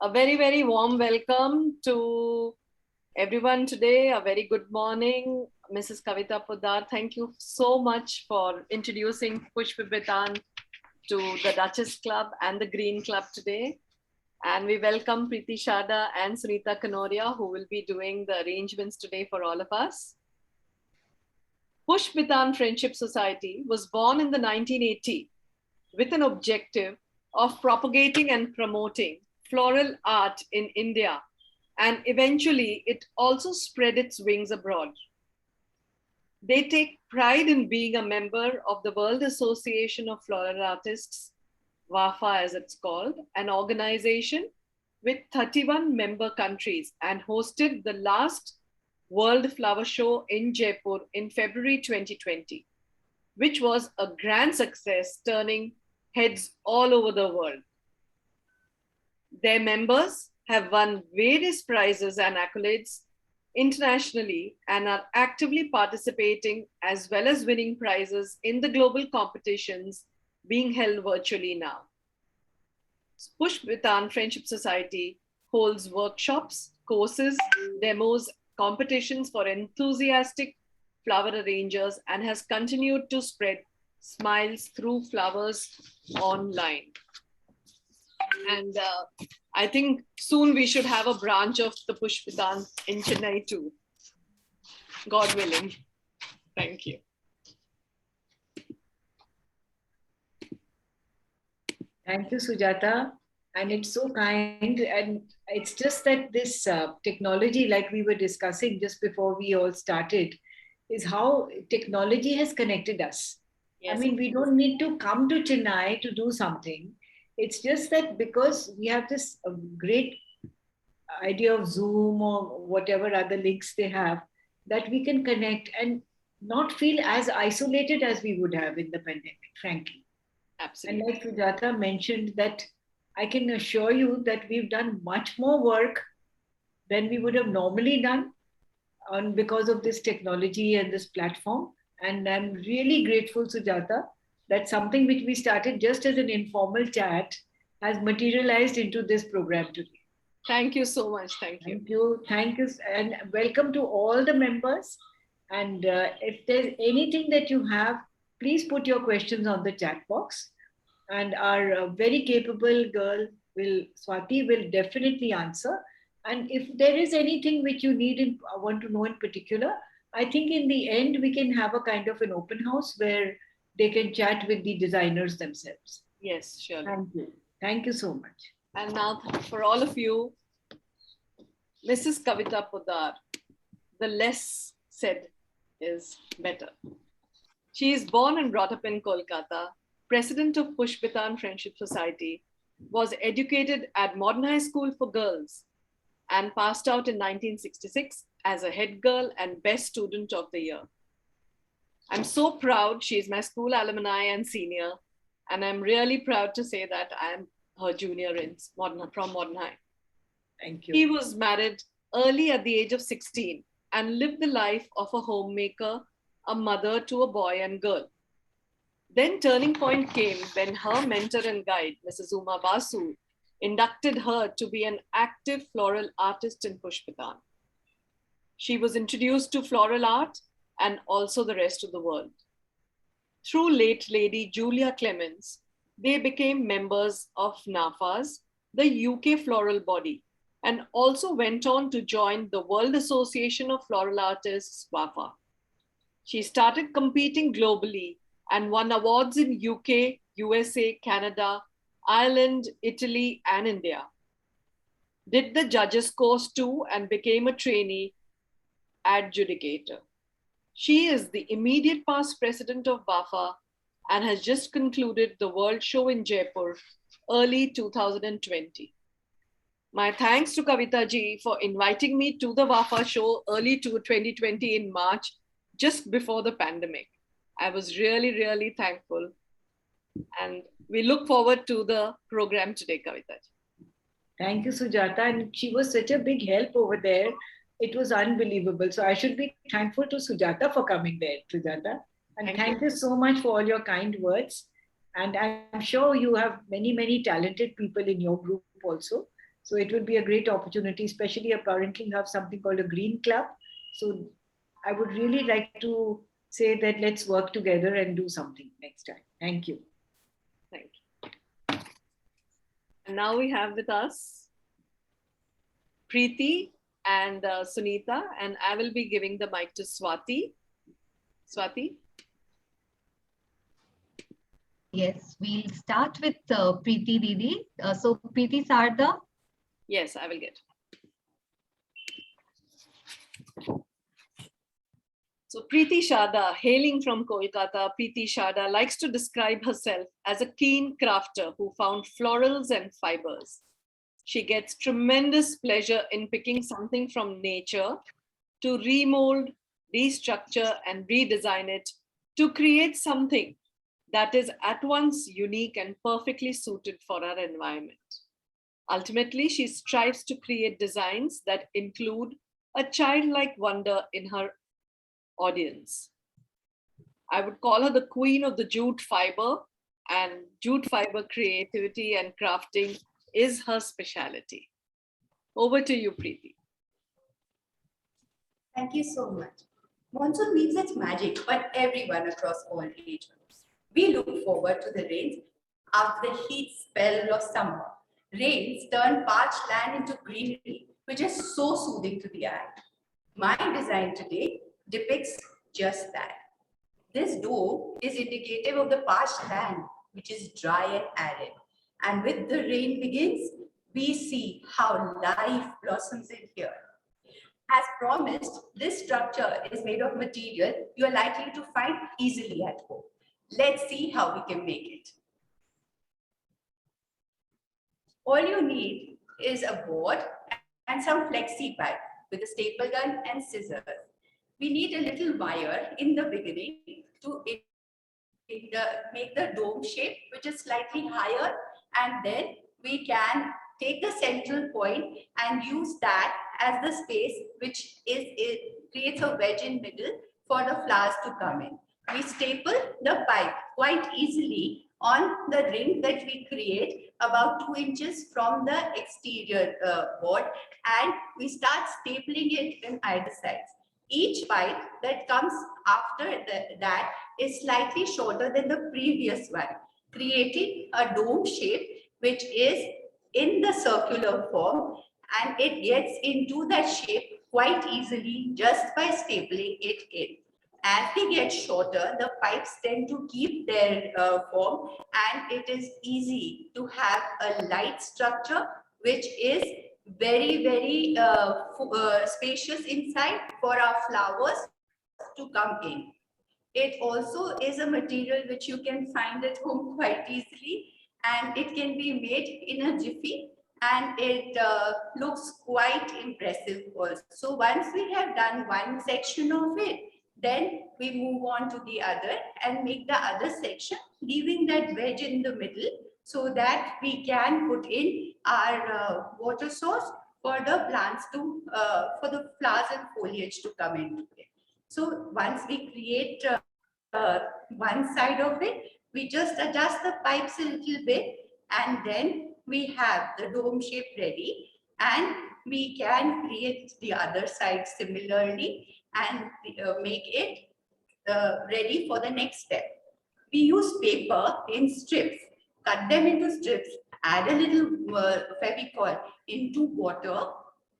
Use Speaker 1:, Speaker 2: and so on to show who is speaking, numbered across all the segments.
Speaker 1: A very, very warm welcome to everyone today. A very good morning, Mrs. Kavita Poddar. Thank you so much for introducing Pushpitan to the Duchess Club and the Green Club today. And we welcome Preeti Shada and Sunita Kanoria, who will be doing the arrangements today for all of us. Pushpitan Friendship Society was born in the 1980 with an objective of propagating and promoting floral art in India, and eventually it also spread its wings abroad. They take pride in being a member of the World Association of Floral Artists, WAFA as it's called, an organization with 31 member countries, and hosted the last World Flower Show in Jaipur in February 2020, which was a grand success, turning heads all over the world. Their members have won various prizes and accolades internationally and are actively participating as well as winning prizes in the global competitions being held virtually now. Pushpitan Friendship Society holds workshops, courses, demos, competitions for enthusiastic flower arrangers and has continued to spread smiles through flowers online. And I think soon we should have a branch of the Pushpitan in Chennai too. God willing. Thank you.
Speaker 2: Thank you, Sujata. And it's so kind. And it's just that this technology, like we were discussing just before we all started, is how technology has connected us. Yes. I mean, we don't need to come to Chennai to do something. It's just that because we have this great idea of Zoom or whatever other links they have, that we can connect and not feel as isolated as we would have in the pandemic, frankly.
Speaker 1: Absolutely.
Speaker 2: And like Sujata mentioned, that I can assure you that we've done much more work than we would have normally done because of this technology and this platform. And I'm really grateful, Sujata, that something which we started just as an informal chat has materialized into this program today.
Speaker 1: Thank you so much. Thank you.
Speaker 2: Thank you. Thank you. And welcome to all the members. And if there's anything that you have, please put your questions on the chat box. And our very capable girl, Swati, will definitely answer. And if there is anything which you need want to know in particular, I think in the end, we can have a kind of an open house where they can chat with the designers themselves.
Speaker 1: Yes, sure.
Speaker 2: Thank you. Thank you so much.
Speaker 1: And now for all of you, Mrs. Kavita Poddar, the less said is better. She is born and brought up in Kolkata, president of Pushpitan Friendship Society, was educated at Modern High School for Girls and passed out in 1966 as a head girl and best student of the year. I'm so proud she is my school alumni and senior, and I'm really proud to say that I'm her junior from Modern High.
Speaker 2: Thank you.
Speaker 1: He was married early at the age of 16 and lived the life of a homemaker, a mother to a boy and girl. Then turning point came when her mentor and guide, Mrs. Uma Basu, inducted her to be an active floral artist in Pushpitan. She was introduced to floral art and also the rest of the world. Through late Lady Julia Clemens, they became members of NAFAS, the UK floral body, and also went on to join the World Association of Floral Artists, WAFA. She started competing globally and won awards in UK, USA, Canada, Ireland, Italy, and India. Did the judges course too and became a trainee adjudicator. She is the immediate past president of WAFA and has just concluded the World Show in Jaipur early 2020. My thanks to Kavita ji for inviting me to the WAFA show early 2020 in March, just before the pandemic. I was really, really thankful. And we look forward to the program today, Kavita ji.
Speaker 2: Thank you, Sujata. And she was such a big help over there. It was unbelievable. So I should be thankful to Sujata for coming there, Sujata. And thank you so much for all your kind words. And I'm sure you have many, many talented people in your group also. So it will be a great opportunity, especially apparently you have something called a green club. So I would really like to say that let's work together and do something next time. Thank you.
Speaker 1: Thank you. And now we have with us Preeti and Sunita, and I will be giving the mic to Swati. Swati?
Speaker 3: Yes, we'll start with Preeti Didi. So Preeti Sarda.
Speaker 1: Yes, I will get. So Preeti Sharda, hailing from Kolkata, Preeti Sharda likes to describe herself as a keen crafter who found florals and fibers. She gets tremendous pleasure in picking something from nature to remold, restructure, and redesign it to create something that is at once unique and perfectly suited for our environment. Ultimately, she strives to create designs that include a childlike wonder in her audience. I would call her the queen of the jute fiber, and jute fiber creativity and crafting is her specialty. Over to you, Preeti.
Speaker 4: Thank you so much. Monsoon weaves its magic on everyone across all age groups. We look forward to the rains after the heat spell of summer. Rains turn parched land into greenery, which is so soothing to the eye. My design today depicts just that. This dome is indicative of the parched land, which is dry and arid. And with the rain begins, we see how life blossoms in here. As promised, this structure is made of material you are likely to find easily at home. Let's see how we can make it. All you need is a board and some flexi pipe with a staple gun and scissors. We need a little wire in the beginning to make the dome shape, which is slightly higher, and then we can take the central point and use that as the space which creates a wedge in middle for the flowers to come in. We staple the pipe quite easily on the ring that we create about 2 inches from the exterior board, and we start stapling it in either sides. Each pipe that comes after that is slightly shorter than the previous one, creating a dome shape which is in the circular form, and it gets into that shape quite easily just by stapling it in. As they get shorter, the pipes tend to keep their form, and it is easy to have a light structure which is very, very spacious inside for our flowers to come in. It also is a material which you can find at home quite easily, and it can be made in a jiffy, and it looks quite impressive also. So once we have done one section of it, then we move on to the other and make the other section, leaving that wedge in the middle so that we can put in our water source for the plants to, for the flowers and foliage to come into it. So once we create one side of it, we just adjust the pipes a little bit, and then we have the dome shape ready, and we can create the other side similarly and make it ready for the next step. We use paper in strips, cut them into strips, add a little Fevicol into water.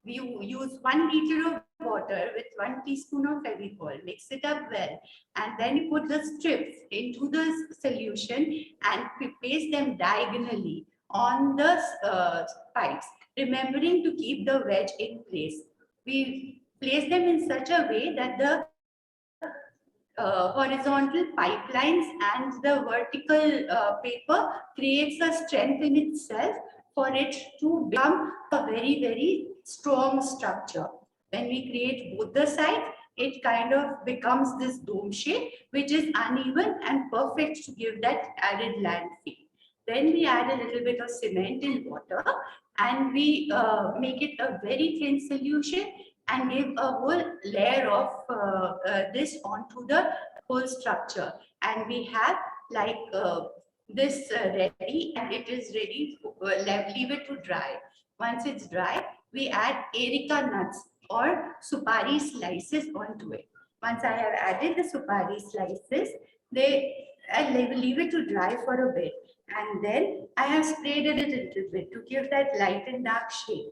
Speaker 4: We use 1 liter of water with 1 teaspoon of Fevicol, mix it up well, and then you put the strips into the solution and we paste them diagonally on the pipes, remembering to keep the wedge in place. We place them in such a way that the horizontal pipelines and the vertical paper creates a strength in itself for it to become a very, very strong structure. When we create both the sides, it kind of becomes this dome shape, which is uneven and perfect to give that added land feel. Then we add a little bit of cement in water, and we make it a very thin solution and give a whole layer of this onto the whole structure. And we have like this ready, and it is ready to leave it to dry. Once it's dry, we add areca nuts or supari slices onto it. Once I have added the supari slices, I leave it to dry for a bit. And then I have sprayed it a little bit to give that light and dark shade.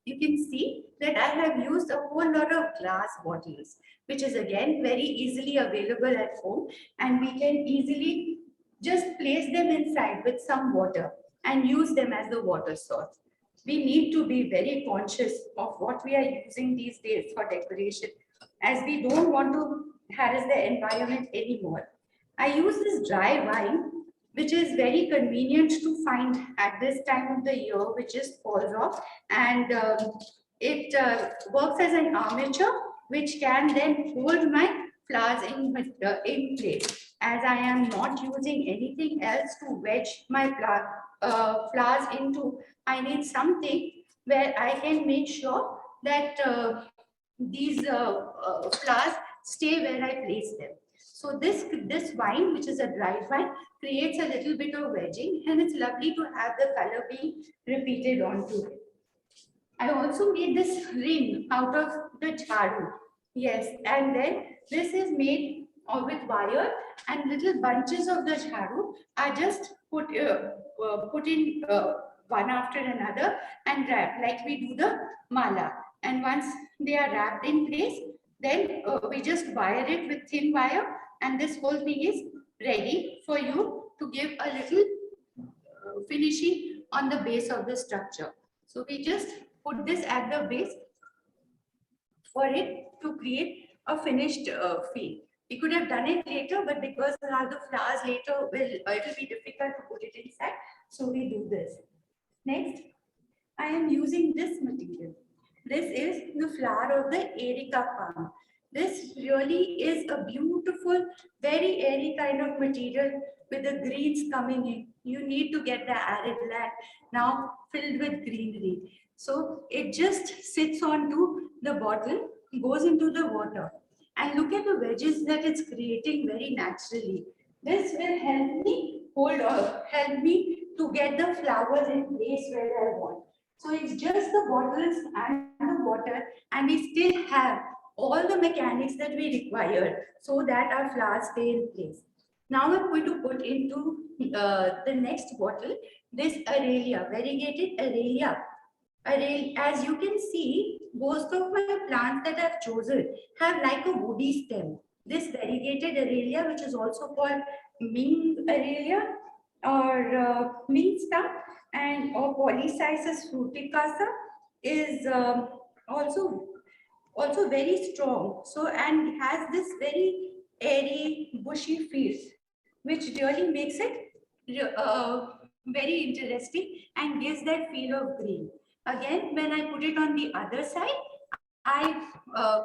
Speaker 4: You can see that I have used a whole lot of glass bottles, which is again very easily available at home, and we can easily just place them inside with some water and use them as the water source. We need to be very conscious of what we are using these days for decoration, as we don't want to harass the environment anymore. I use this dry wine, which is very convenient to find at this time of the year, which is falls off, and it works as an armature, which can then hold my flowers in place. As I am not using anything else to wedge my flowers into, I need something where I can make sure that these flowers stay where I place them. So this wine, which is a dried wine, creates a little bit of wedging, and it's lovely to have the color being repeated onto it. I also made this ring out of the jharu. Yes, and then this is made with wire, and little bunches of the jharu are just put in one after another and wrapped like we do the mala. And once they are wrapped in place, then we just wire it with thin wire, and this whole thing is ready for you to give a little finishing on the base of the structure. So we just put this at the base for it to create a finished feel. We could have done it later, but because all the flowers later it will be difficult to put it inside. So we do this. Next, I am using this material. This is the flower of the Areca palm. This really is a beautiful, very airy kind of material with the greens coming in. You need to get the arid land now filled with greenery. So it just sits onto the bottle, goes into the water. And look at the wedges that it's creating very naturally. This will help me to get the flowers in place where I want. So it's just the bottles and the water, and we still have all the mechanics that we require so that our flowers stay in place. Now I'm going to put into the next bottle this Aralia, variegated Aralia. As you can see, most of my plants that I've chosen have like a woody stem. This variegated Aralia, which is also called Ming Aralia or Ming stem, and or Polycysis fruticasa, is also very strong. So, and has this very airy, bushy feel, which really makes it very interesting and gives that feel of green. Again, when I put it on the other side, I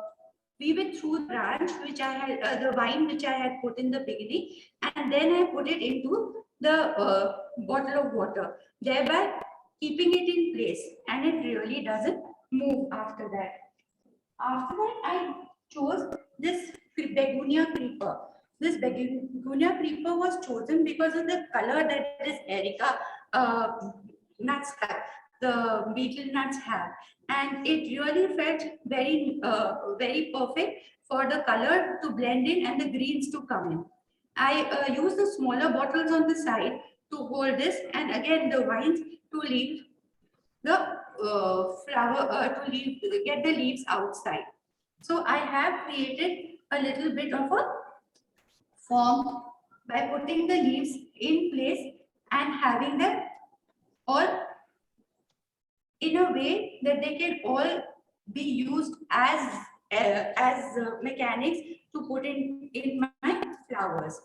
Speaker 4: weave it through the branch which I had, the vine which I had put in the beginning, and then I put it into the bottle of water, thereby keeping it in place, and it really doesn't move after that. After that, I chose this begonia creeper. This begonia creeper was chosen because of the color that this Areca nuts have, the beetle nuts have, and it really felt very perfect for the color to blend in and the greens to come in. I use the smaller bottles on the side to hold this, and again the vines to leave the get the leaves outside. So I have created a little bit of a form by putting the leaves in place and having them all in a way that they can all be used as mechanics to put in my flowers.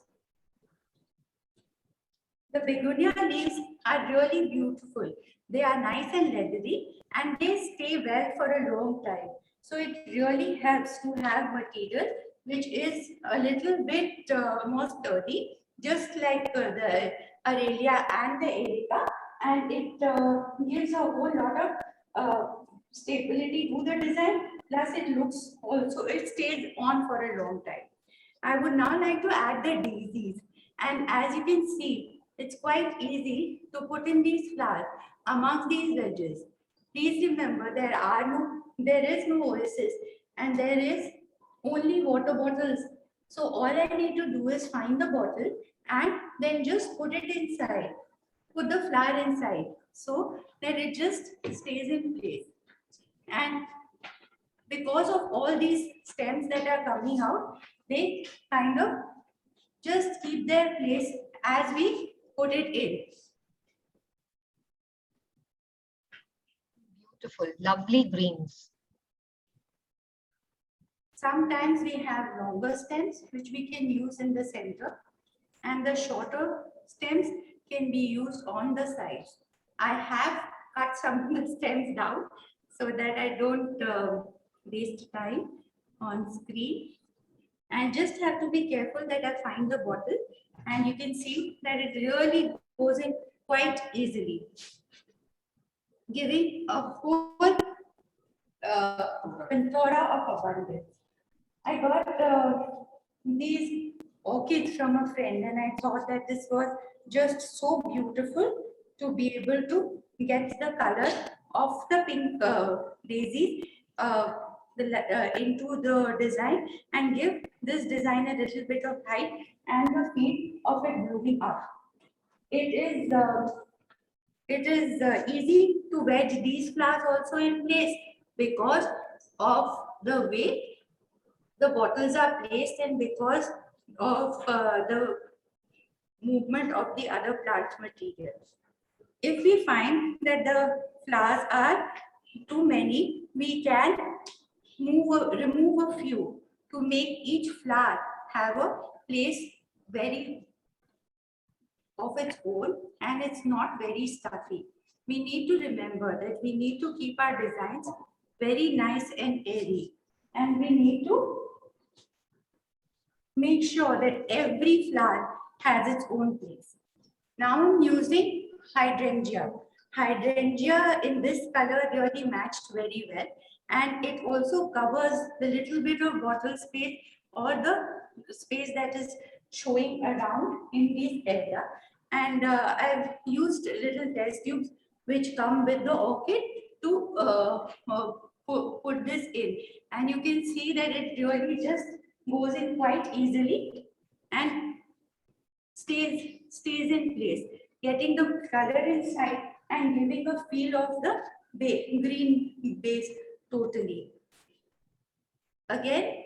Speaker 4: The begonia leaves are really beautiful. They are nice and leathery, and they stay well for a long time. So it really helps to have material which is a little bit more sturdy, just like the Aralia and the Areca, and it gives a whole lot of stability to the design. Plus, it looks also, it stays on for a long time. I would now like to add the daisies, and as you can see, it's quite easy to put in these flowers amongst these wedges. Please remember there is no oasis and there is only water bottles. So all I need to do is find the bottle and then just put it inside, put the flower inside so that it just stays in place. And because of all these stems that are coming out, they kind of just keep their place as we put it in.
Speaker 3: Beautiful, lovely greens.
Speaker 4: Sometimes we have longer stems which we can use in the center, and the shorter stems can be used on the sides. I have cut some of the stems down so that I don't waste time on screen. And just have to be careful that I find the bottle, and you can see that it really goes in quite easily, giving a whole contora of abundance. I got these orchids from a friend, and I thought that this was just so beautiful to be able to get the color of the pink daisies into the design and give this design a little bit of height and the feel of it moving up. It is easy to wedge these flowers also in place because of the way the bottles are placed and because of the movement of the other plant materials. If we find that the flowers are too many, we can remove a few to make each flower have a place very of its own and it's not very stuffy. We need to remember that we need to keep our designs very nice and airy, and we need to make sure that every flower has its own place. Now I'm using hydrangea. Hydrangea in this color really matched very well, and it also covers the little bit of bottle space or the space that is showing around in this area. And I've used little test tubes which come with the orchid to put this in, and you can see that it really just goes in quite easily and stays in place, getting the color inside and giving a feel of the green base totally. Again,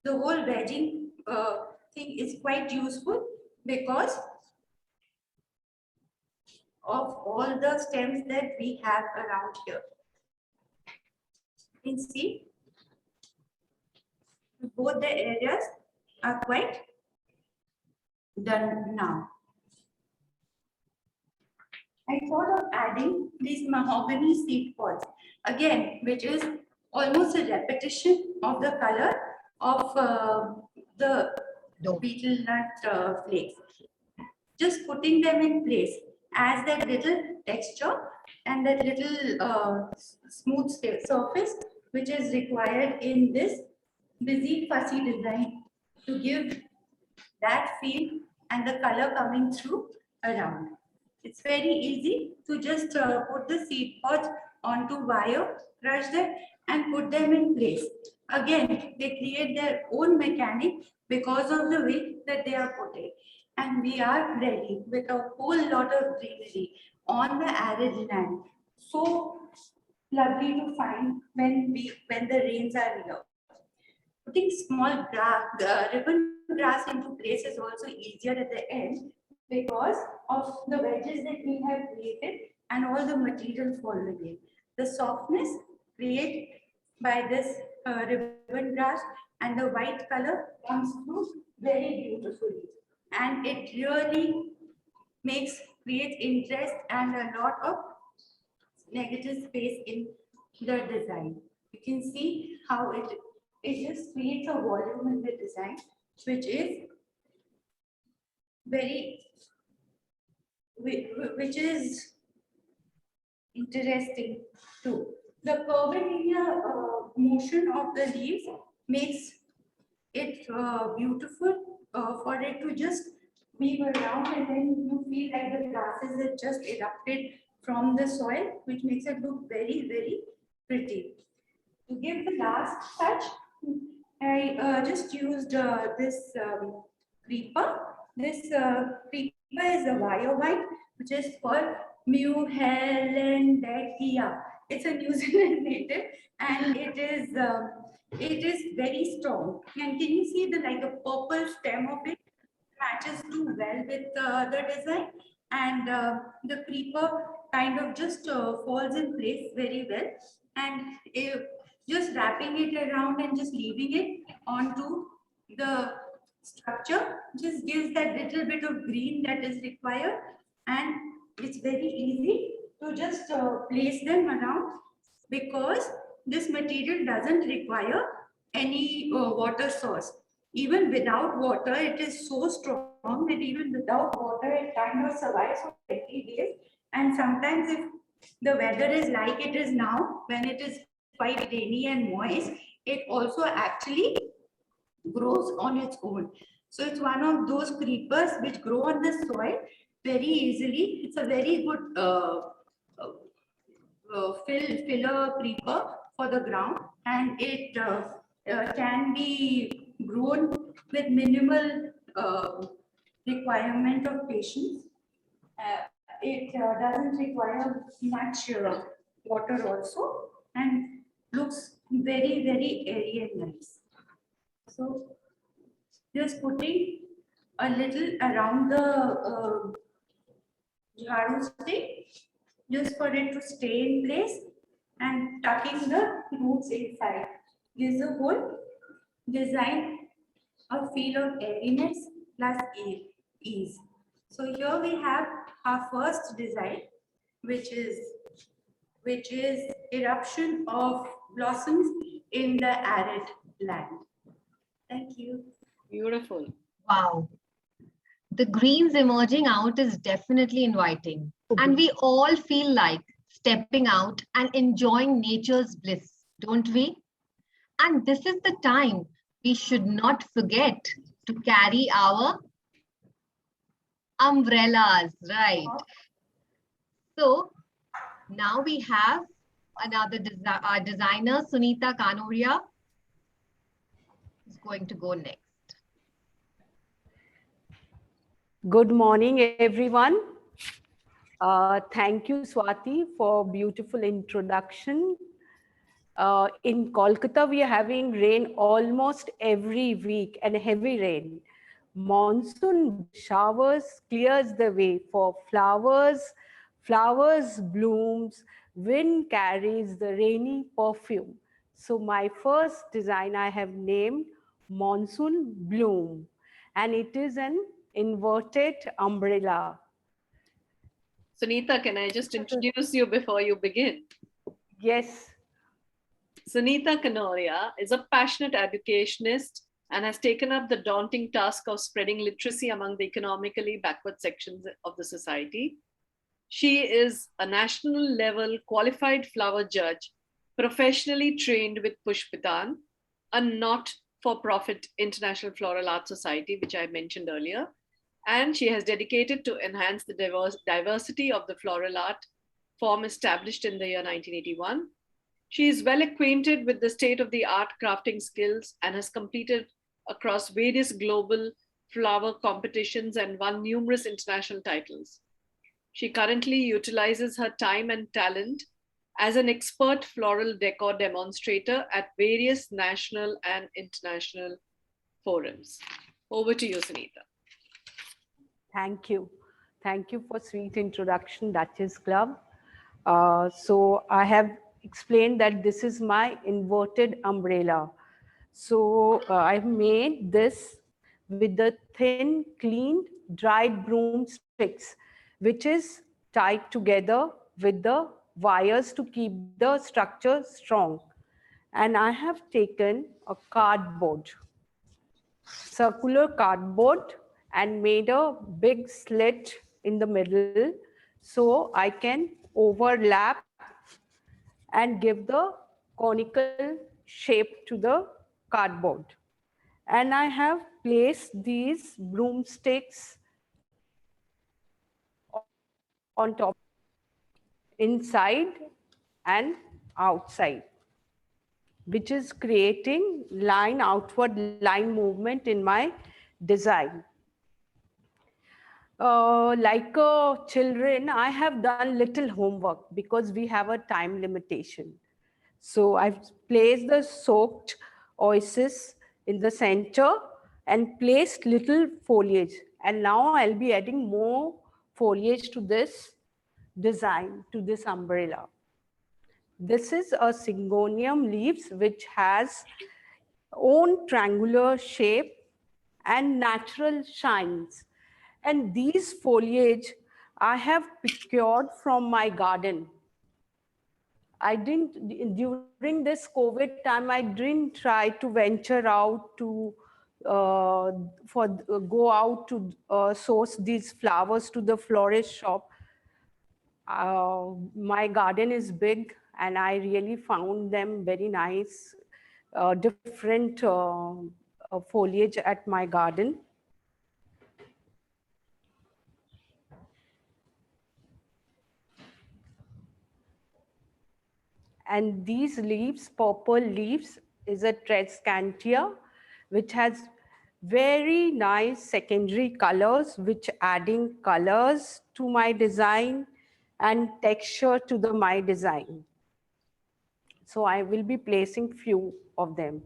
Speaker 4: the whole wedging thing is quite useful because of all the stems that we have around here. You can see both the areas are quite done now. I thought of adding these mahogany seed pods again, which is almost a repetition of the color of the betel nut flakes. Just putting them in place as that little texture and that little smooth surface which is required in this busy fussy design to give that feel and the color coming through around. It's very easy to just put the seed pods onto wire, crush them and put them in place. Again, they create their own mechanic because of the way that they are put in. And we are ready with a whole lot of greenery on the arid land. So lovely to find when the rains are here. Putting small ribbon grass into place is also easier at the end because of the wedges that we have created and all the material following it. The softness created by this ribbon grass and the white color comes through very beautifully, and it really creates interest and a lot of negative space in the design. You can see how it just creates a volume in the design, which is which is interesting too. The curvilinear motion of the leaves makes it beautiful for it to just weave around, and then you feel like the grasses have just erupted from the soil, which makes it look very, very pretty. To give the last touch, I just used this creeper. This creeper is a wire white, which is called Muhellendekia. It's a New Zealand native, and it is very strong. And can you see the like a purple stem of it matches too well with the design, and the creeper kind of just falls in place very well, and if just wrapping it around and just leaving it onto the structure just gives that little bit of green that is required, and it's very easy to just place them around because this material doesn't require any water source. Even without water, it is so strong that even without water, it kind of survives for 20 days. And sometimes if the weather is like it is now, when it is quite rainy and moist, it also actually grows on its own. So it's one of those creepers which grow on the soil very easily. It's a very good filler creeper for the ground, and it can be grown with minimal requirement of patience. It doesn't require much water also, and looks very, very airy and nice. So just putting a little around the jharu stick just for it to stay in place, and tucking the roots inside gives the whole design a feel of airiness plus ease. So here we have our first design, which is eruption of blossoms in the arid land. Thank you.
Speaker 1: Beautiful.
Speaker 3: Wow. The greens emerging out is definitely inviting. And we all feel like stepping out and enjoying nature's bliss, don't we? And this is the time we should not forget to carry our umbrellas, right? So now we have another our designer, Sunita Kanoria, is going to go next.
Speaker 5: Good morning, everyone. Thank you, Swati, for beautiful introduction. In Kolkata, we are having rain almost every week, and heavy rain. Monsoon showers clears the way for flowers. Flowers blooms. Wind carries the rainy perfume. So my first design I have named Monsoon Bloom, and it is an inverted umbrella.
Speaker 1: Sunita, can I just introduce you before you begin?
Speaker 5: Yes.
Speaker 1: Sunita Kanoria is a passionate educationist and has taken up the daunting task of spreading literacy among the economically backward sections of the society. She is a national level qualified flower judge, professionally trained with Pushpitan, a not-for-profit international floral art society, which I mentioned earlier. And she has dedicated to enhance the diversity of the floral art form established in the year 1981. She is well acquainted with the state-of-the-art crafting skills and has competed across various global flower competitions and won numerous international titles. She currently utilizes her time and talent as an expert floral decor demonstrator at various national and international forums. Over to you, Sunita.
Speaker 5: Thank you. Thank you for sweet introduction, Duchess Club. So I have explained that this is my inverted umbrella. So I've made this with the thin, cleaned, dried broomsticks, which is tied together with the wires to keep the structure strong. And I have taken a cardboard, circular cardboard, and made a big slit in the middle so I can overlap and give the conical shape to the cardboard. And I have placed these broomsticks on top. inside and outside, which is creating outward line movement in my design. Like children, I have done little homework because we have a time limitation. So I've placed the soaked oasis in the center and placed little foliage. And now I'll be adding more foliage to this design, to this umbrella. This is a syngonium leaves which has own triangular shape and natural shines. And these foliage I have procured from my garden. I didn't, during this COVID time, I didn't try to venture out to go out to source these flowers to the florist shop. My garden is big and I really found them very nice, different foliage at my garden. And these leaves, purple leaves, is a Trescantia, which has very nice secondary colors, which adding colors to my design and texture to my design. So I will be placing few of them.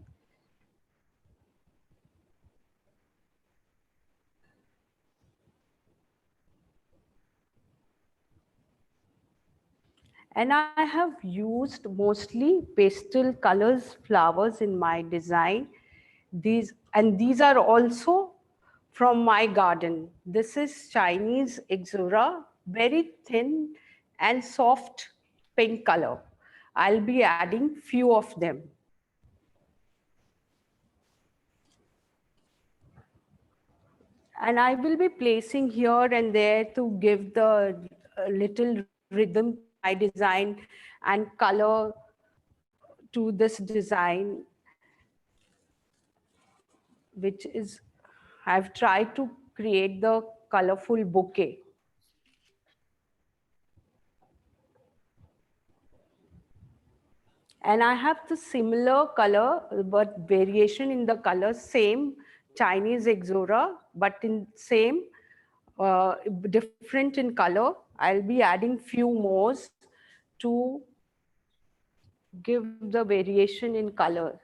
Speaker 5: And I have used mostly pastel colors, flowers in my design. These are also from my garden. This is Chinese Ixora, very thin and soft pink color. I'll be adding few of them. And I will be placing here and there to give the little rhythm to my design and color to this design, which is, I've tried to create the colorful bouquet. And I have the similar color, but variation in the color, same Chinese Ixora, but in same, different in color. I'll be adding few more to give the variation in color.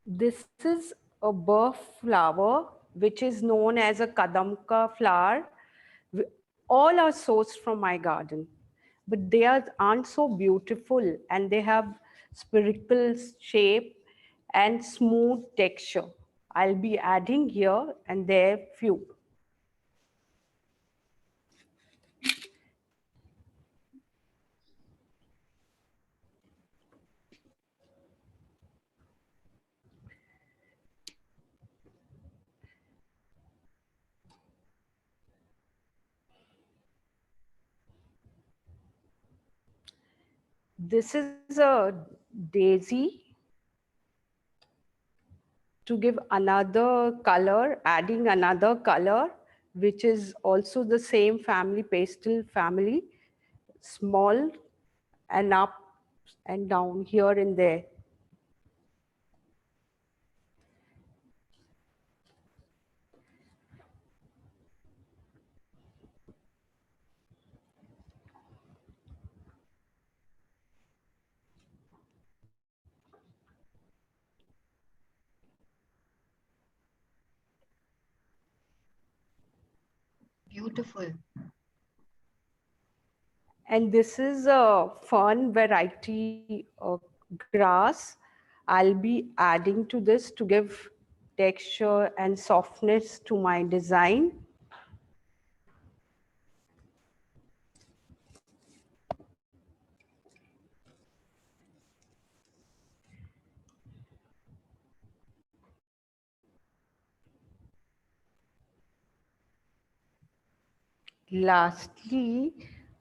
Speaker 5: This is a burr flower, which is known as a kadamka flower. All are sourced from my garden, but they aren't so beautiful and they have spherical shape and smooth texture. I'll be adding here and there few. This is a daisy to give another color, adding another color, which is also the same family, pastel family, small and up and down here and there.
Speaker 3: Beautiful.
Speaker 5: And this is a fern variety of grass. I'll be adding to this to give texture and softness to my design. Lastly,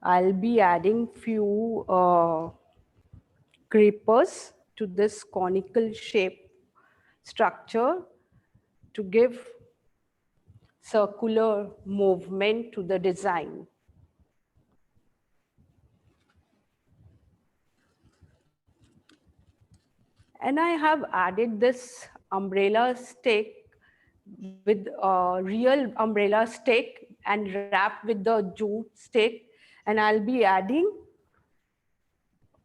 Speaker 5: I'll be adding few creepers to this conical shape structure to give circular movement to the design. And I have added this umbrella stick with a real umbrella stick and wrapped with the jute stick. And I'll be adding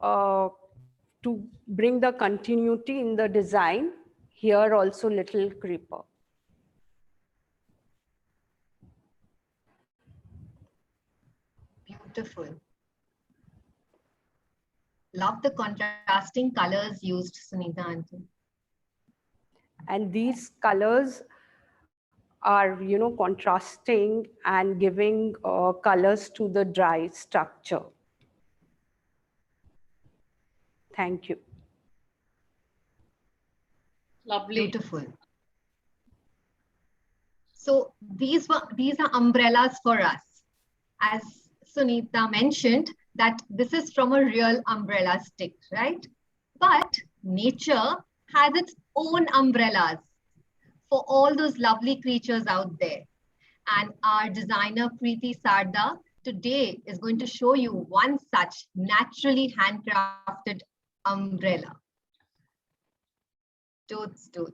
Speaker 5: to bring the continuity in the design, here also little creeper.
Speaker 3: Beautiful. Love the contrasting colors used, Sunita Aunty.
Speaker 5: And these colors are, contrasting and giving colors to the dry structure. Thank you.
Speaker 1: Lovely.
Speaker 3: Beautiful. So these are umbrellas for us. As Sunita mentioned, that this is from a real umbrella stick, right? But nature has its own umbrellas for all those lovely creatures out there. And our designer Preeti Sarda today is going to show you one such naturally handcrafted umbrella. Toadstool.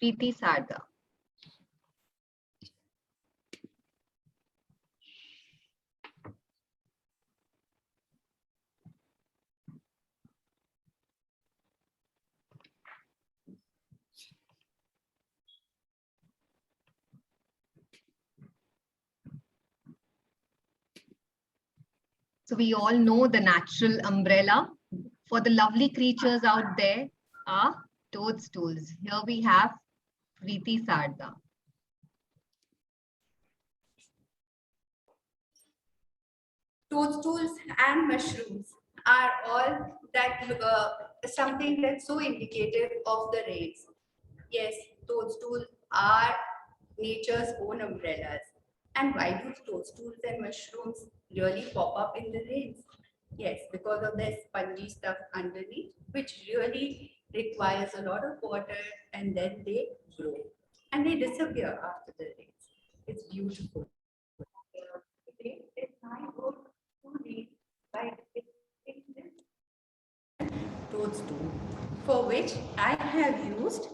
Speaker 3: Preeti Sarda. So we all know the natural umbrella. For the lovely creatures out there are toadstools. Here we have Preeti Sarda.
Speaker 4: Toadstools and mushrooms are all that something that's so indicative of the rains. Yes, toadstools are nature's own umbrellas. And why do toadstools and mushrooms really pop up in the rains? Yes, because of their spongy stuff underneath, which really requires a lot of water, and then they grow and they disappear after the rains. It's beautiful. Today is my work to read by depicting this toadstool, for which I have used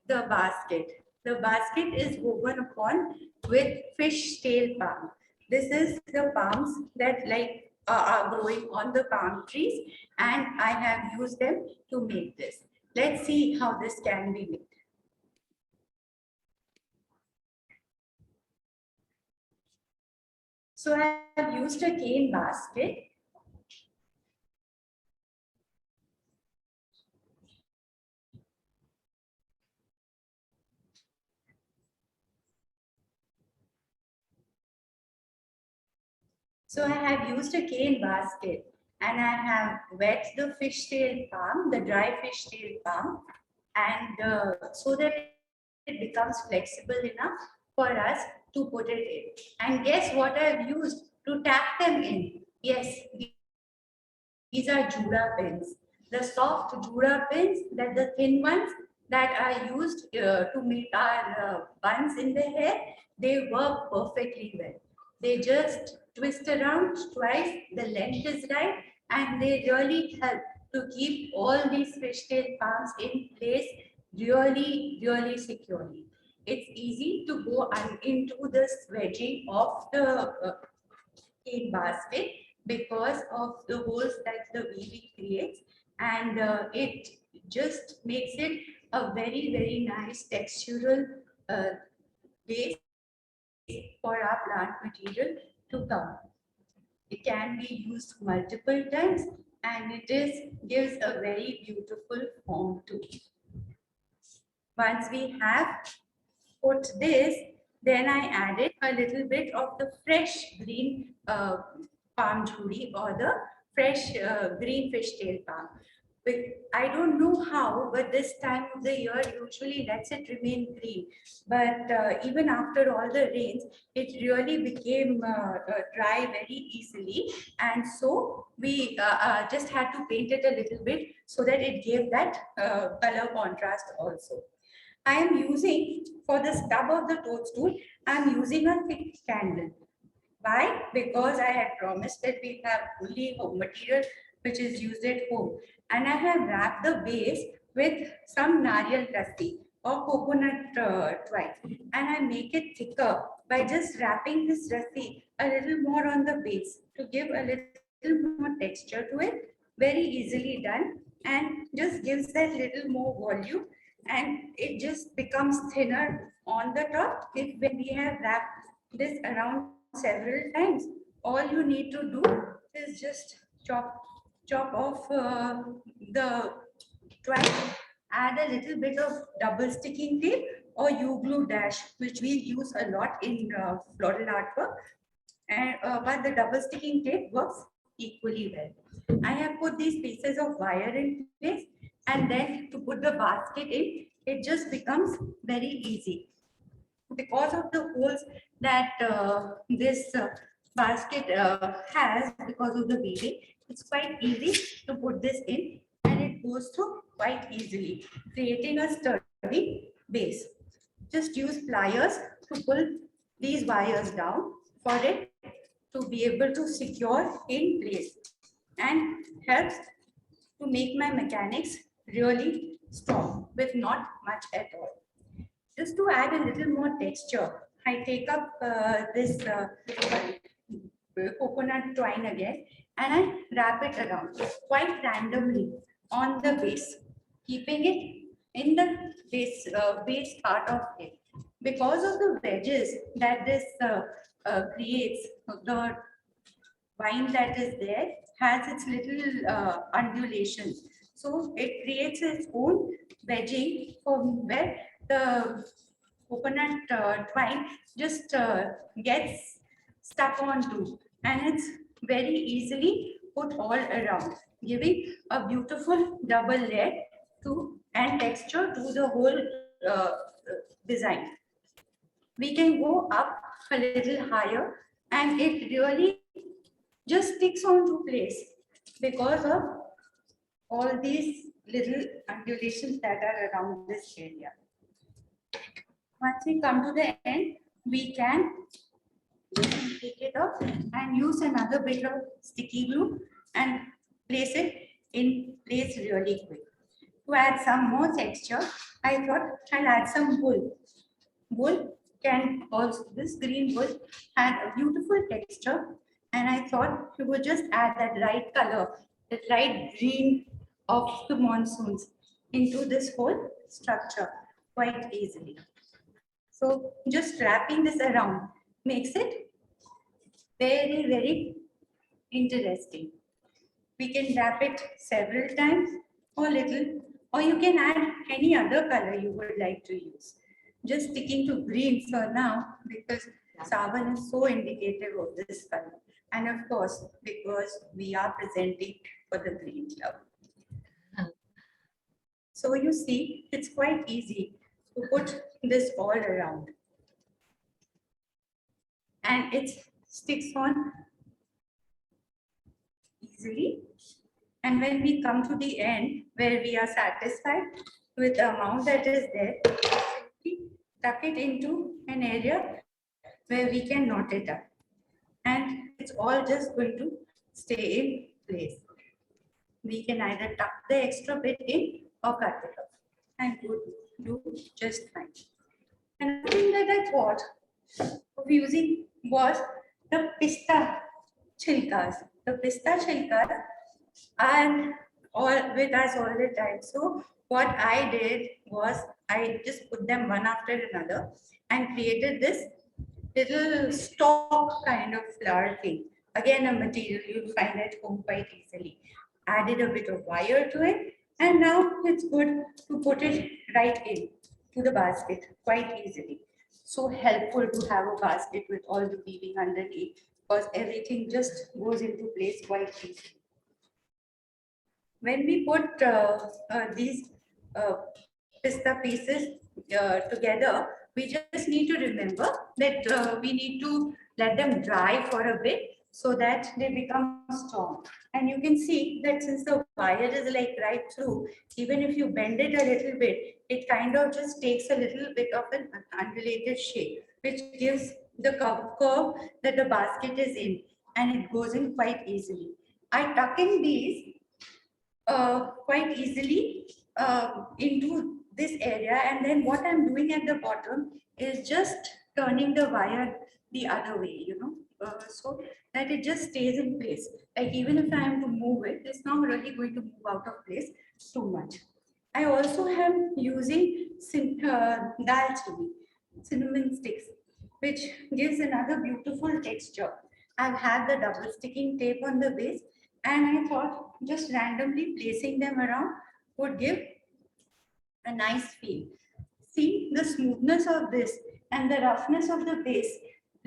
Speaker 4: the basket. The basket is woven upon with fish tail palm. This is the palms that are growing on the palm trees, and I have used them to make this. Let's see how this can be made. So I have used a cane basket. So I have used a cane basket, and I have wet the fishtail palm, the dry fishtail palm, and so that it becomes flexible enough for us to put it in. And guess what I've used to tap them in? Yes, these are Jura pins. The soft Jura pins, that the thin ones that are used to make our buns in the hair, they work perfectly well. They just twist around twice, the length is right, and they really help to keep all these fishtail palms in place really, really securely. It's easy to go into this wedging of the cane basket because of the holes that the weaving creates, and it just makes it a very, very nice textural base for our plant material to come. It can be used multiple times, and gives a very beautiful form to it. Once we have put this, then I added a little bit of the fresh green palm jhuri, or the fresh green fishtail palm. I don't know how, but this time of the year usually lets it remain green. But even after all the rains, it really became dry very easily. And so we just had to paint it a little bit so that it gave that color contrast also. I am using, for the stub of the toadstool, I am using a thick candle. Why? Because I had promised that we have only home material which is used at home. And I have wrapped the base with some nariyal rassi or coconut twine. And I make it thicker by just wrapping this rassi a little more on the base to give a little more texture to it. Very easily done, and just gives that little more volume, and it just becomes thinner on the top if when we have wrapped this around several times. All you need to do is just chop off the twine, add a little bit of double sticking tape or U-glue dash, which we use a lot in floral artwork, and but the double sticking tape works equally well. I have put these pieces of wire in place, and then to put the basket in, it just becomes very easy because of the holes that this basket has because of the weaving. It's quite easy to put this in, and it goes through quite easily, creating a sturdy base. Just use pliers to pull these wires down for it to be able to secure in place, and helps to make my mechanics really strong with not much at all. Just to add a little more texture, I take up this coconut twine again, and I wrap it around quite randomly on the base, keeping it in the base part of it. Because of the wedges that this creates, the vine that is there has its little undulations. So it creates its own wedging from where the coconut twine just gets stuck onto, and it's very easily put all around, giving a beautiful double layer to and texture to the whole design. We can go up a little higher, and it really just sticks onto place because of all these little undulations that are around this area. Once we come to the end, we can take it off and use another bit of sticky glue and place it in place really quick. To add some more texture, I thought I'll add some wool. Wool can also, this green wool had a beautiful texture, and I thought you would just add that right color, that right green of the monsoons into this whole structure quite easily. So just wrapping this around makes it very, very interesting. We can wrap it several times or little, or you can add any other color you would like to use. Just sticking to green for now because Savan is so indicative of this color. And of course, because we are presenting for the Green Club. So you see, it's quite easy to put this all around. And it sticks on easily. And when we come to the end, where we are satisfied with the amount that is there, we tuck it into an area where we can knot it up. And it's all just going to stay in place. We can either tuck the extra bit in or cut it off, and would do just fine. Another thing that I thought of using was the pista chilkas. The pista chilkas are all with us all the time. So what I did was I just put them one after another and created this little stalk kind of flower thing. Again, a material you'll find at home quite easily. Added a bit of wire to it, and now it's good to put it right in to the basket quite easily. So helpful to have a basket with all the weaving underneath, because everything just goes into place quite easily. when we put these pista pieces together, we just need to remember that we need to let them dry for a bit so that they become strong. And you can see that since the wire is like right through, even if you bend it a little bit, it kind of just takes a little bit of an undulated shape, which gives the curve that the basket is in, and it goes in quite easily. I tuck in these quite easily into this area, and then what I'm doing at the bottom is just turning the wire the other way, so that it just stays in place. Like even if I am to move it, it's not really going to move out of place too much. I also am using dalchini, cinnamon sticks, which gives another beautiful texture. I've had the double sticking tape on the base, and I thought just randomly placing them around would give a nice feel. See, the smoothness of this and the roughness of the base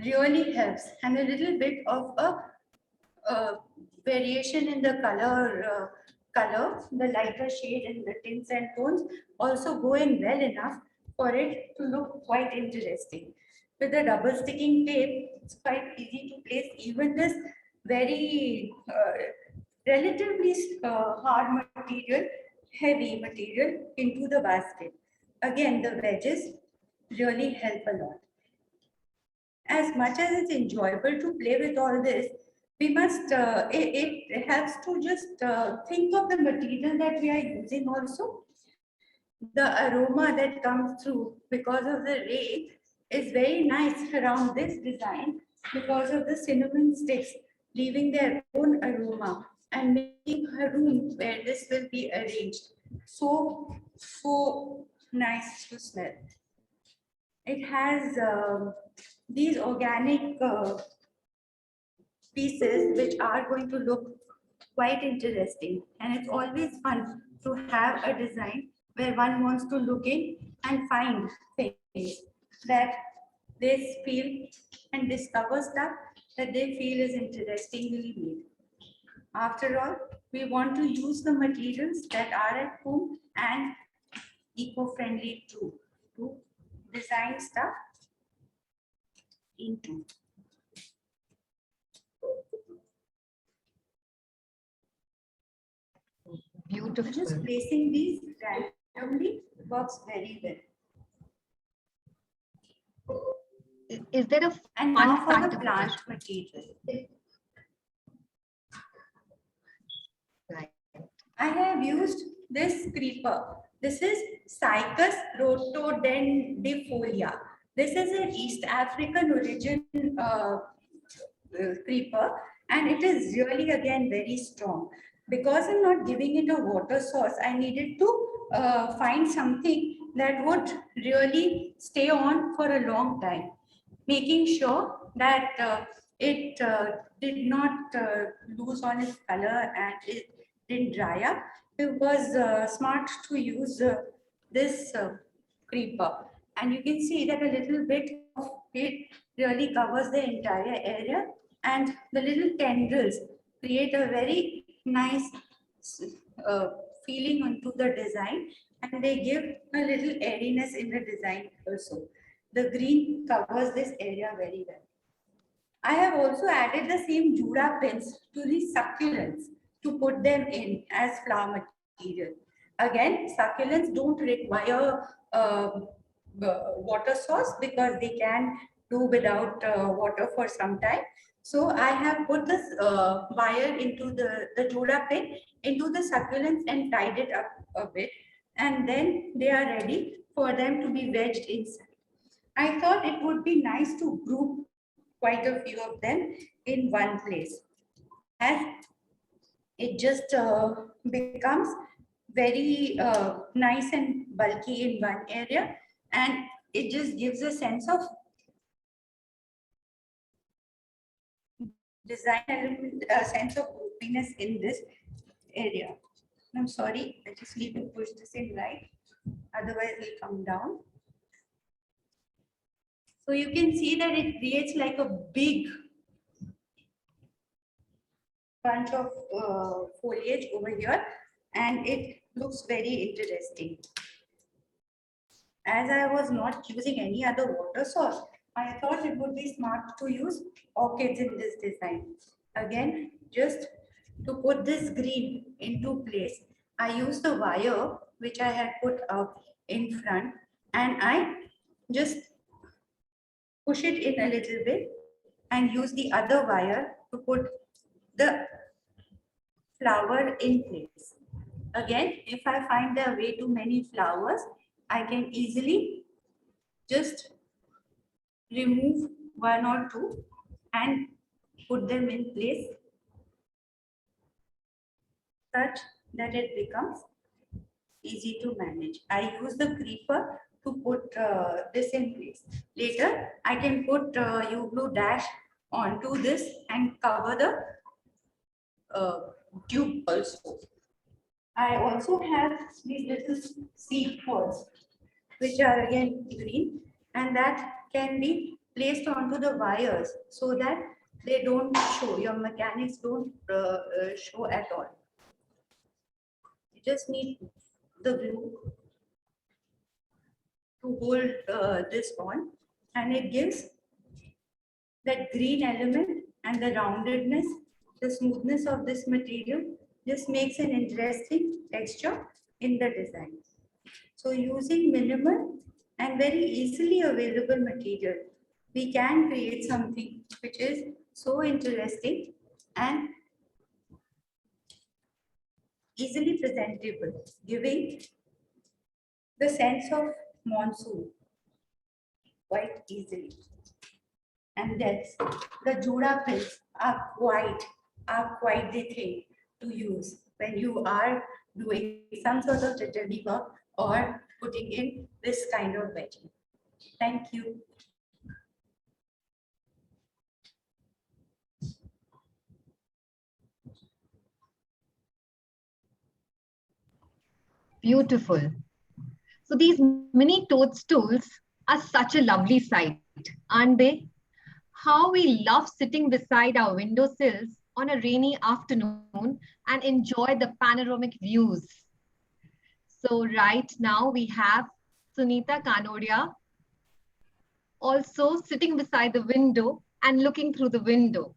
Speaker 4: really helps, and a little bit of a variation in the color, the lighter shade and the tints and tones also go in well enough for it to look quite interesting. With the double sticking tape, it's quite easy to place even this very relatively hard material, heavy material into the basket. Again, the wedges really help a lot. As much as it's enjoyable to play with all this, we must, it helps to just think of the material that we are using also. The aroma that comes through because of the ray is very nice around this design because of the cinnamon sticks leaving their own aroma and making a room where this will be arranged so nice to smell. It has these organic pieces which are going to look quite interesting, and it's always fun to have a design where one wants to look in and find things that they feel and discover stuff that they feel is interestingly made. After all, we want to use the materials that are at home and eco-friendly too, to design stuff into.
Speaker 3: Beautiful.
Speaker 4: Just placing these randomly works very well.
Speaker 3: Is there a
Speaker 4: And
Speaker 3: fun
Speaker 4: now for
Speaker 3: fact
Speaker 4: the
Speaker 3: about
Speaker 4: plant
Speaker 3: it?
Speaker 4: material.
Speaker 3: Right.
Speaker 4: I have used this creeper. This is Cycas rotodendifolia. This is an East African origin creeper, and it is really again very strong. Because I'm not giving it a water source, I needed to find something that would really stay on for a long time, making sure that it did not lose on its color and it didn't dry up. It was smart to use this creeper, and you can see that a little bit of it really covers the entire area, and the little tendrils create a very nice uh, feeling onto the design, and they give a little airiness in the design also. The green covers this area very well. I have also added the same Jura pins to the succulents to put them in as flower material. Again, succulents don't require water source because they can do without water for some time. So I have put this wire into the Jura pin into the succulents and tied it up a bit, and then they are ready for them to be wedged inside. I thought it would be nice to group quite a few of them in one place, as it just becomes very nice and bulky in one area, and it just gives a sense of design element, a sense of groupiness in this area. I'm sorry, I just need to push this in right, otherwise it will come down. So you can see that it creates like a big bunch of foliage over here, and it looks very interesting. As I was not using any other water source, I thought it would be smart to use orchids in this design. Again, just to put this green into place, I used the wire which I had put up in front, and I just push it in a little bit and use the other wire to put the flower in place. Again, if I find there are way too many flowers, I can easily just remove one or two and put them in place such that it becomes easy to manage. I use the creeper to put this in place. Later, I can put U-glue dash onto this and cover the tube also. I also have these little seed pods, which are again green, and that can be placed onto the wires so that they don't show, your mechanics don't show at all. You just need the glue to hold this on, and it gives that green element and the roundedness, the smoothness of this material just makes an interesting texture in the design. So using minimal and very easily available material, we can create something which is so interesting and easily presentable, giving the sense of monsoon quite easily. And that's the Juda prints are quite the thing to use when you are doing some sort of jewelry work or putting in this kind of wedging. Thank you.
Speaker 3: Beautiful. So these mini toadstools are such a lovely sight, aren't they? How we love sitting beside our windowsills on a rainy afternoon and enjoy the panoramic views. So right now we have Sunita Kanodia also sitting beside the window and looking through the window.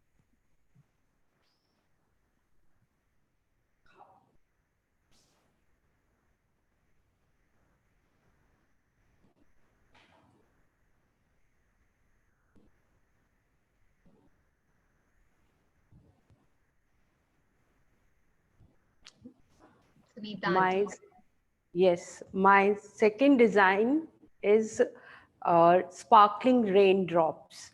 Speaker 3: Sunita.
Speaker 5: Yes, my second design is sparkling raindrops.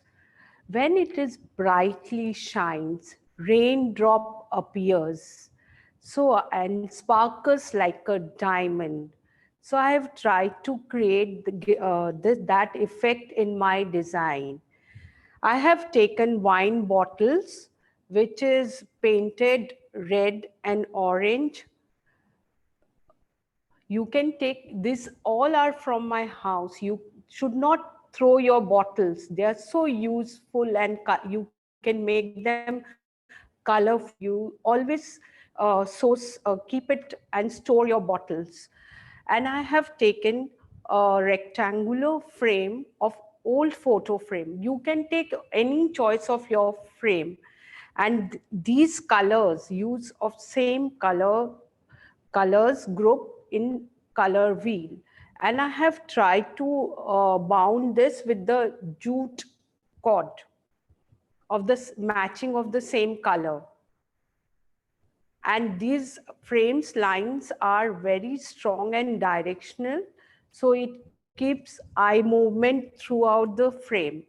Speaker 5: When it is brightly shines, raindrop appears. So, and sparkles like a diamond. So I have tried to create that effect in my design. I have taken wine bottles, which is painted red and orange. You can take this, all are from my house. You should not throw your bottles. They are so useful and you can make them colorful. You always keep it and store your bottles. And I have taken a rectangular frame of old photo frame. You can take any choice of your frame. And these colors, use of same colors group in color wheel. And I have tried to bound this with the jute cord of the matching of the same color. And these frames lines are very strong and directional. So it keeps eye movement throughout the frame.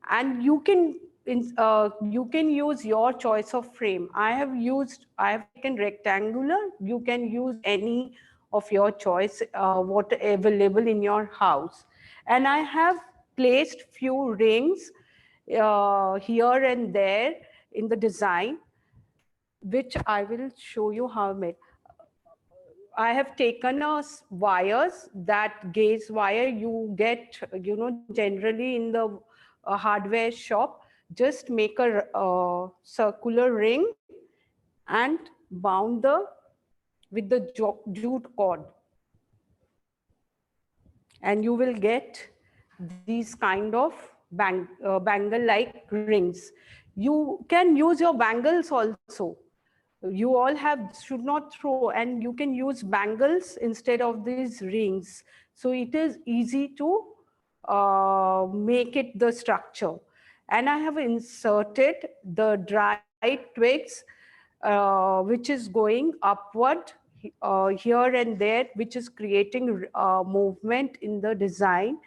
Speaker 5: And you can use your choice of frame. I have taken rectangular. You can use any of your choice, what available in your house. And I have placed few rings here and there in the design, which I will show you how I made. I have taken wires, that gauge wire you get, generally in the hardware shop. Just make a circular ring and bound the with the jute cord. And you will get these kind of bangle-like rings. You can use your bangles also. You all should not throw, and you can use bangles instead of these rings. So it is easy to make it the structure. And I have inserted the dried twigs, which is going upward here and there, which is creating movement in the design.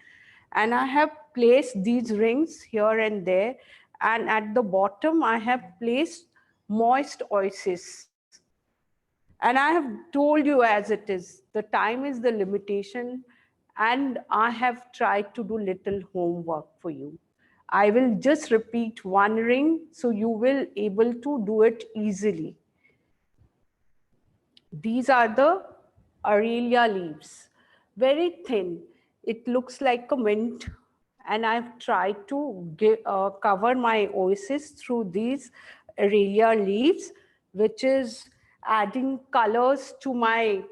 Speaker 5: And I have placed these rings here and there. And at the bottom, I have placed moist oasis. And I have told you as it is, the time is the limitation, and I have tried to do little homework for you. I will just repeat one ring so you will able to do it easily. These are the Aurelia leaves, very thin. It looks like a mint, and I've tried to cover my oasis through these Aurelia leaves, which is adding colors to my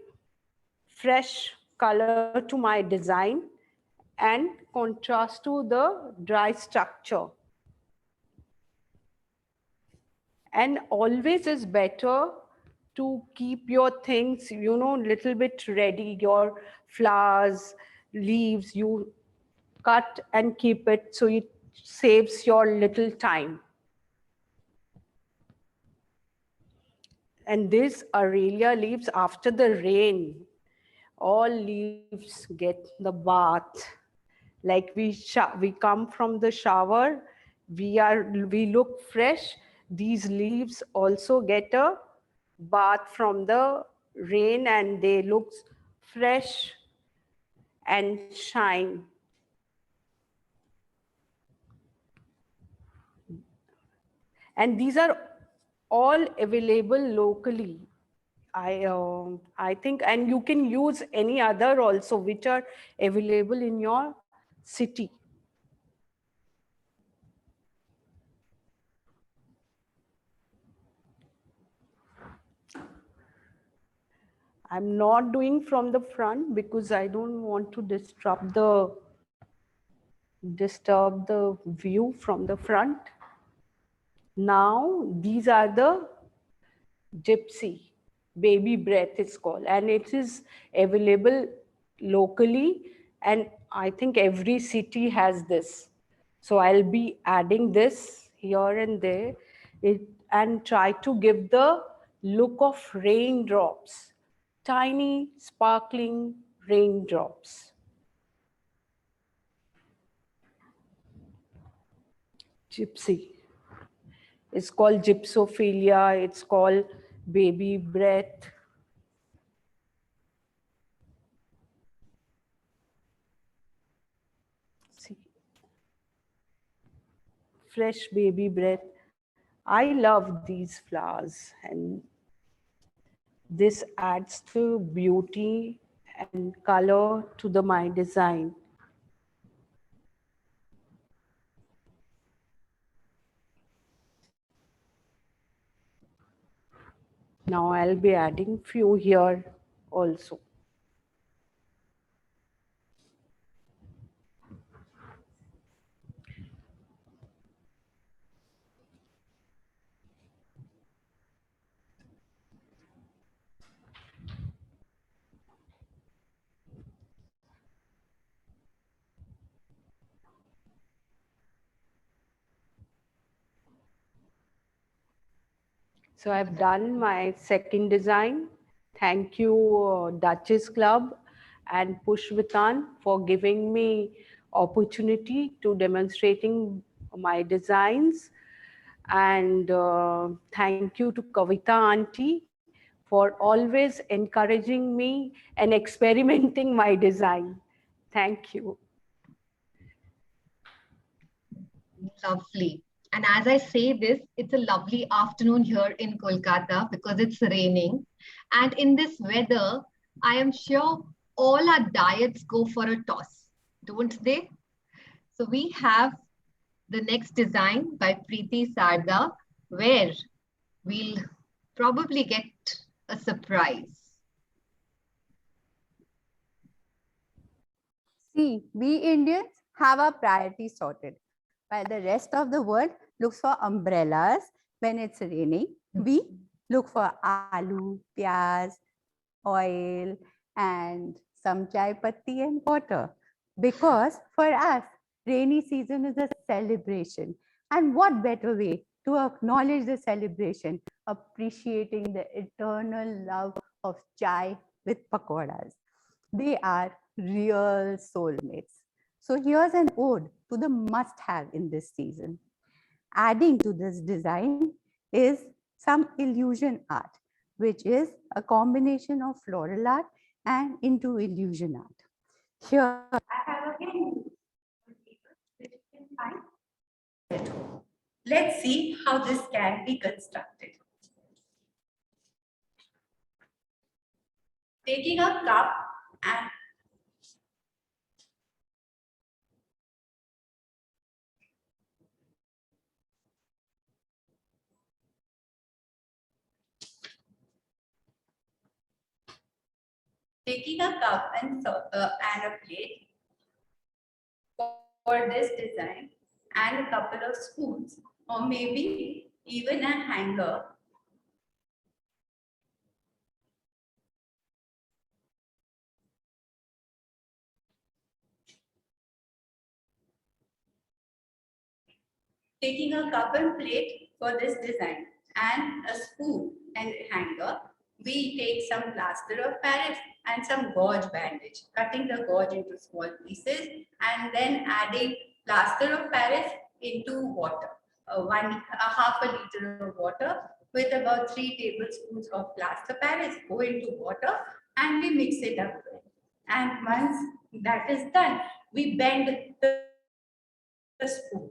Speaker 5: fresh color to my design and contrast to the dry structure. And always is better to keep your things, you know, little bit ready, your flowers, leaves, you cut and keep it so it saves your little time. And these Aurelia leaves, after the rain, all leaves get the bath. Like we come from the shower, we look fresh. These leaves also get a bath from the rain, and they look fresh and shine. And these are all available locally. I think, and you can use any other also which are available in your city. I'm not doing from the front because I don't want to disturb the view from the front. Now, these are the gypsy, baby breath it's called, and it is available locally, and I think every city has this. So I'll be adding this here and there and try to give the look of raindrops, tiny sparkling raindrops. Gypsy. It's called gypsophilia, it's called baby breath. See, fresh baby breath. I love these flowers, and this adds to beauty and color to my design. Now I'll be adding few here also. So I've done my second design. Thank you, Duchess Club and Pushvitan, for giving me opportunity to demonstrating my designs. And thank you to Kavita Auntie for always encouraging me and experimenting my design. Thank you.
Speaker 3: Lovely. And as I say this, it's a lovely afternoon here in Kolkata because it's raining. And in this weather, I am sure all our diets go for a toss, don't they? So we have the next design by Preeti Sarda, where we'll probably get a surprise.
Speaker 6: See, we Indians have our priorities sorted, while the rest of the world looks for umbrellas when it's raining. We look for aloo, pyaz, oil, and some chai patti and water. Because for us, rainy season is a celebration. And what better way to acknowledge the celebration, appreciating the eternal love of chai with pakoras. They are real soulmates. So here's an ode to the must-have in this season. Adding to this design is some illusion art, which is a combination of floral art and into illusion art. Here,
Speaker 4: I have again which you can find at home. Let's see how this can be constructed. Taking a cup and a plate for this design and a couple of spoons or maybe even a hanger. Taking a cup and plate for this design and a spoon and hanger, we take some plaster of Paris and some gauze bandage, cutting the gauze into small pieces and then adding plaster of Paris into water. Half a liter of water with about 3 tablespoons of plaster Paris go into water and we mix it up. And once that is done, we bend the spoon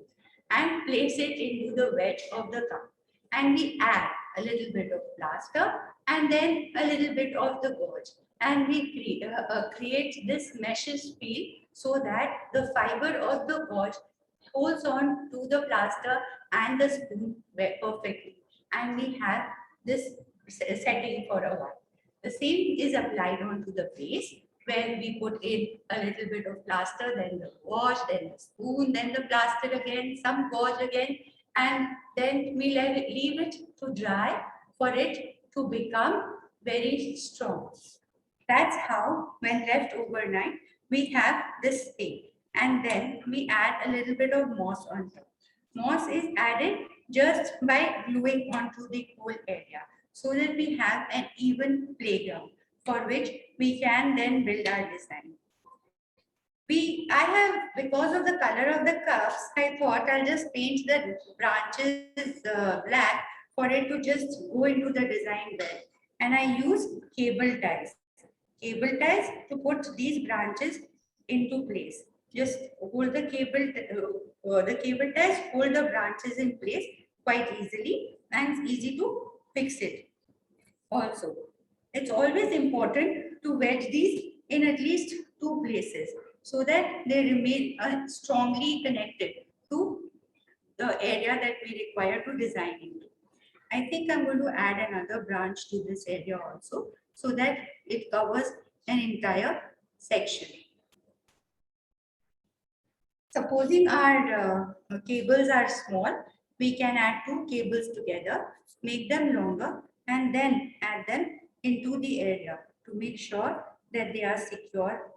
Speaker 4: and place it into the wedge of the cup. And we add a little bit of plaster and then a little bit of the gauze. And we create this meshes feel so that the fiber of the gauze holds on to the plaster and the spoon perfectly. And we have this setting for a while. The same is applied onto the base where we put in a little bit of plaster, then the gauze, then the spoon, then the plaster again, some gauze again, and then we leave it to dry for it to become very strong. That's how, when left overnight, we have this thing. And then we add a little bit of moss on top. Moss is added just by gluing onto the whole area so that we have an even playground for which we can then build our design. Because of the color of the cups, I thought I'll just paint the branches black for it to just go into the design well. And I use cable ties. Cable ties to put these branches into place. Just hold the cable ties, hold the branches in place quite easily, and it's easy to fix it. Also, it's always important to wedge these in at least 2 places so that they remain strongly connected to the area that we require to design into. I think I'm going to add another branch to this area also so that it covers an entire section. Supposing our cables are small, we can add 2 cables together, make them longer, and then add them into the area to make sure that they are secure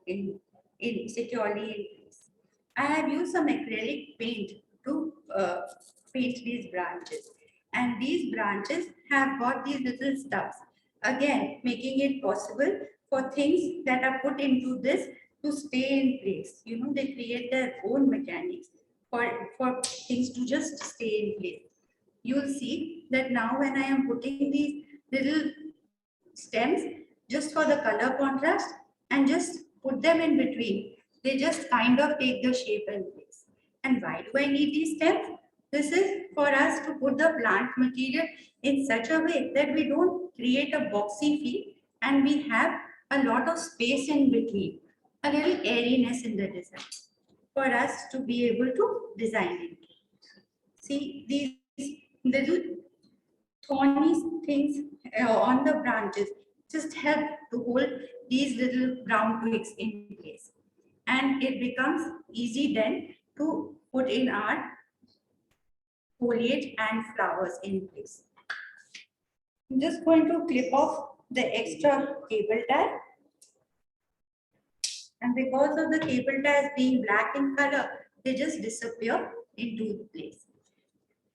Speaker 4: securely in place. I have used some acrylic paint to paint these branches, and these branches have got these little stubs, again making it possible for things that are put into this to stay in place. You know, they create their own mechanics for things to just stay in place. You'll see that now when I am putting these little stems just for the color contrast and just put them in between, they just kind of take the shape and place. And why do I need these stems? This is for us to put the plant material in such a way that we don't create a boxy feel and we have a lot of space in between, a little airiness in the design for us to be able to design it. See these little thorny things on the branches just help to hold these little brown twigs in place. and it becomes easy then to put in our foliage and flowers in place. I'm just going to clip off the extra cable tie. And because of the cable ties being black in color, they just disappear into place.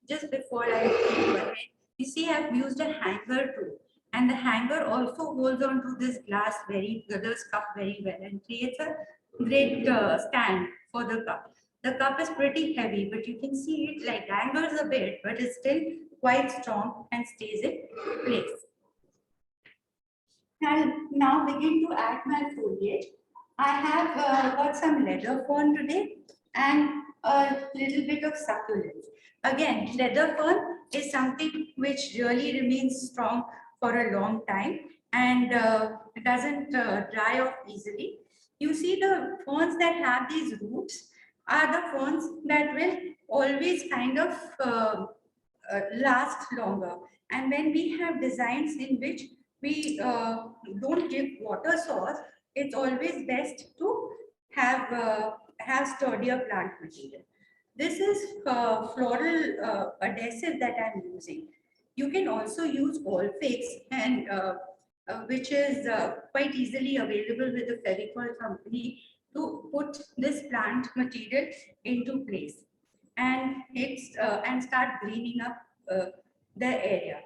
Speaker 4: Just before I go ahead, you see I've used a hanger too. And the hanger also holds on to this glass this cup very well and creates a great stand for the cup. The cup is pretty heavy, but you can see it like dangles a bit, but it's still quite strong and stays in place. I'll now begin to add my foliage. I have got some leather fern today and a little bit of succulents. Again, leather fern is something which really remains strong for a long time and it doesn't dry off easily. You see the ferns that have these roots are the ferns that will always kind of last longer. And when we have designs in which we don't give water source, it's always best to have sturdier plant material. This is floral adhesive that I'm using. You can also use Allfix, and which is quite easily available with the Fevicol company, to put this plant material into place and start greening up the area.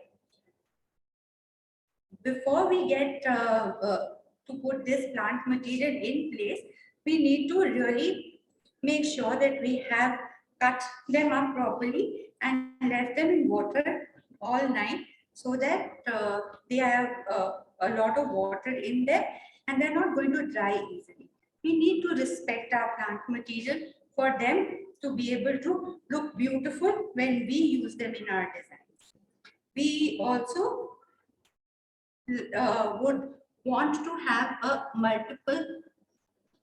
Speaker 4: Before we get to put this plant material in place, we need to really make sure that we have cut them up properly and left them in water all night so that they have a lot of water in there and they're not going to dry easily. We need to respect our plant material for them to be able to look beautiful when we use them in our designs. We also would want to have a multiple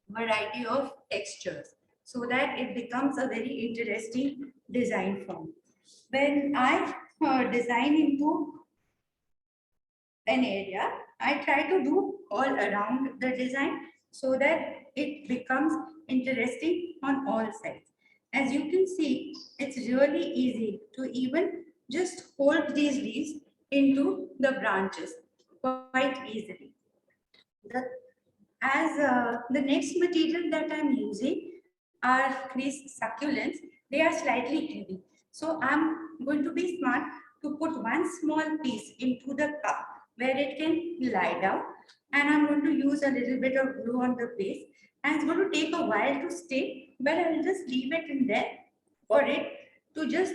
Speaker 4: variety of textures so that it becomes a very interesting design form. When I design into an area, I try to do all around the design so that it becomes interesting on all sides. As you can see, it's really easy to even just hold these leaves into the branches quite easily. The next material that I'm using are these succulents. They are slightly heavy. So I'm going to be smart to put one small piece into the cup where it can lie down. And I'm going to use a little bit of glue on the base. And it's going to take a while to stay, but I'll just leave it in there for it to just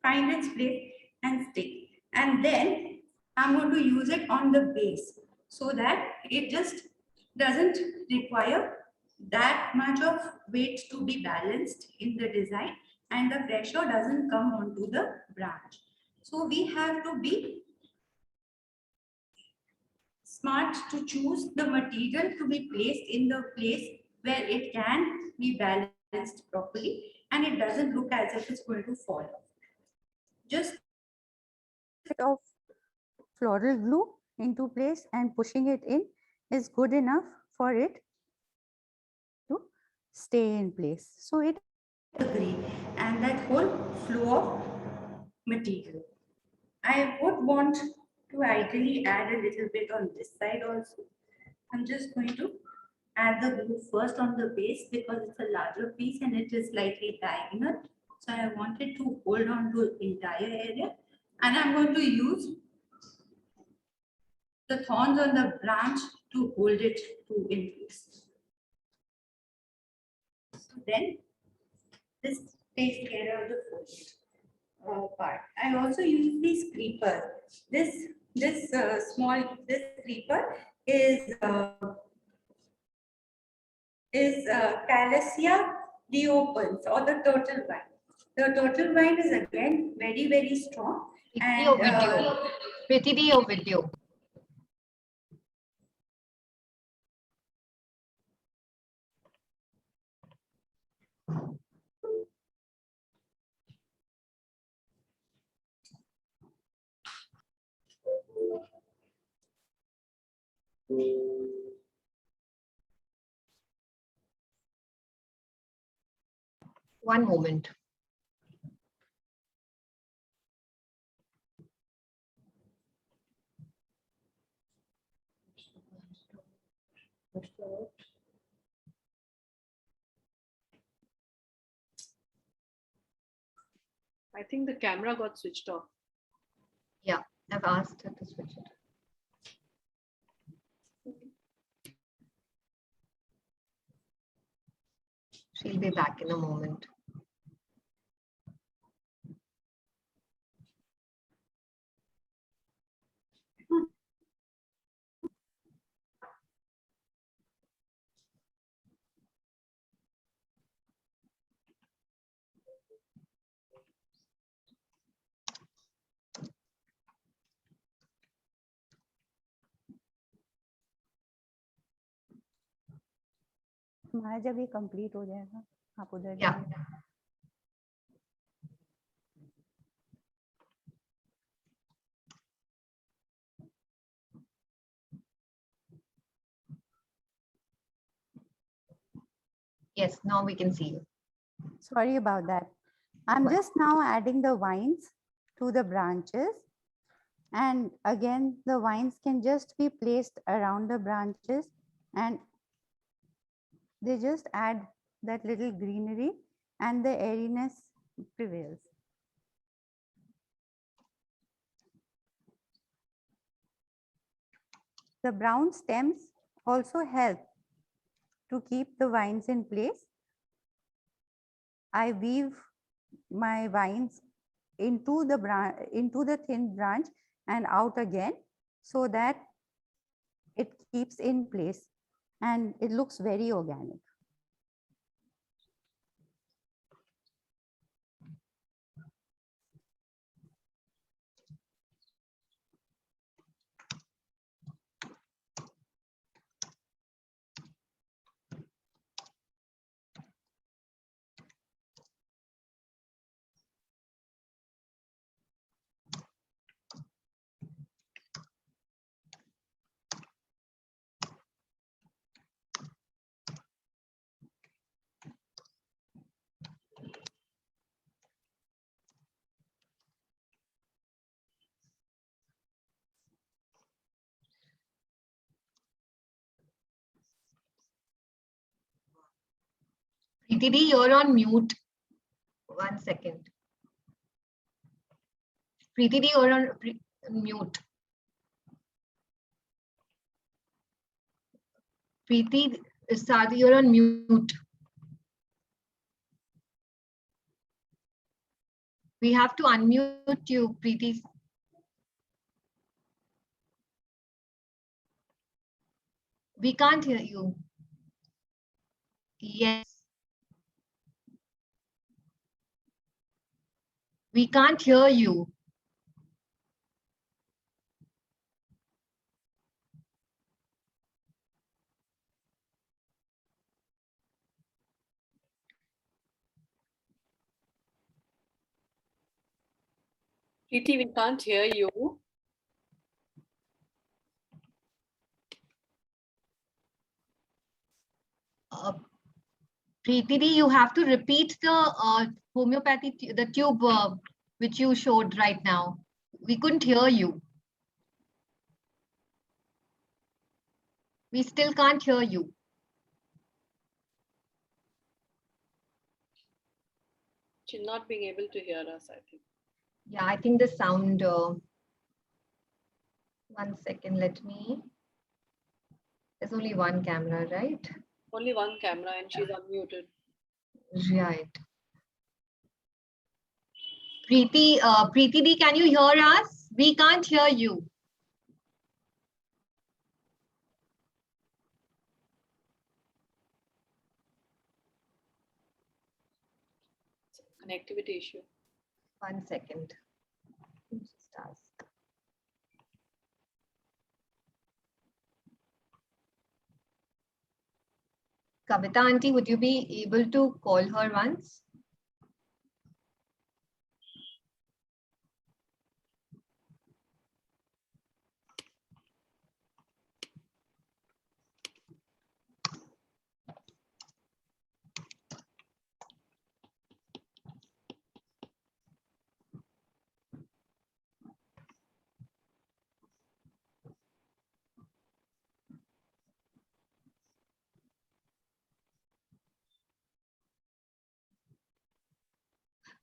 Speaker 4: find its place and stick. And then I'm going to use it on the base so that it just doesn't require that much of weight to be balanced in the design and the pressure doesn't come onto the branch. So we have to be smart to choose the material to be placed in the place where it can be balanced properly and it doesn't look as if it's going to fall off. Just
Speaker 6: of floral glue into place and pushing it in is good enough for it to stay in place. So it
Speaker 4: agree, and that whole flow of material. I would want to ideally add a little bit on this side also. I'm just going to add the glue first on the base because it's a larger piece and it is slightly diagonal. So I wanted to hold on to the entire area and I'm going to use the thorns on the branch to hold it to in place. So then this takes care of the foliage part. I also use these creepers. This creeper is Calesia deopens or the turtle vine. The turtle vine is again very strong.
Speaker 3: Video. Video. One moment.
Speaker 1: I think the camera got switched off.
Speaker 3: Yeah, I've asked her to switch it. She'll be back in a moment.
Speaker 6: हमारा जब ये complete हो जाएगा आप उधर
Speaker 3: Yeah.
Speaker 6: जाइए।
Speaker 3: Yes, now we can see you.
Speaker 6: Sorry about that. I'm
Speaker 3: Right.
Speaker 6: just now adding the vines to the branches. And again, the vines can just be placed around the branches and they just add that little greenery and the airiness prevails. The brown stems also help to keep the vines in place. I weave my vines into the thin branch and out again so that it keeps in place and it looks very organic.
Speaker 3: Preeti Di, you're on mute. 1 second. Preeti Di, you're on mute. Preeti Sadi, you're on mute. We have to unmute you, Preeti. We can't hear you. Yes. We can't hear you.
Speaker 1: Preeti, we can't hear you.
Speaker 3: Preeti Di, you have to repeat the homeopathy, the tube which you showed right now. We couldn't hear you. We still can't hear you.
Speaker 1: She's not being able to hear us, I think.
Speaker 3: Yeah, I think the sound. 1 second, let me. There's only one camera, right?
Speaker 1: Only one camera and she's unmuted.
Speaker 3: Right. Preeti Di, can you hear us? We can't hear you.
Speaker 1: Connectivity issue.
Speaker 3: 1 second. Just ask. Kavita auntie, would you be able to call her once?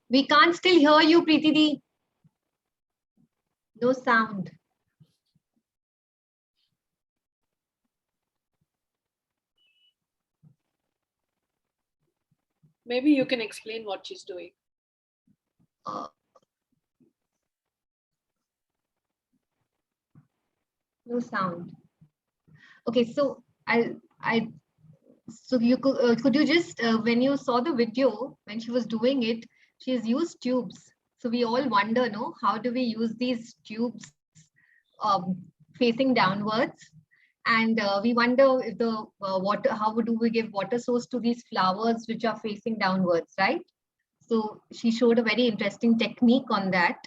Speaker 3: We can't still hear you, Preeti Di. No sound.
Speaker 1: Maybe you can explain what she's doing.
Speaker 3: No sound. Okay, so so you could you just when you saw the video when she was doing it, she's used tubes. So we all wonder, no, how do we use these tubes facing downwards? And we wonder if the water, how do we give water source to these flowers which are facing downwards, right? So she showed a very interesting technique on that.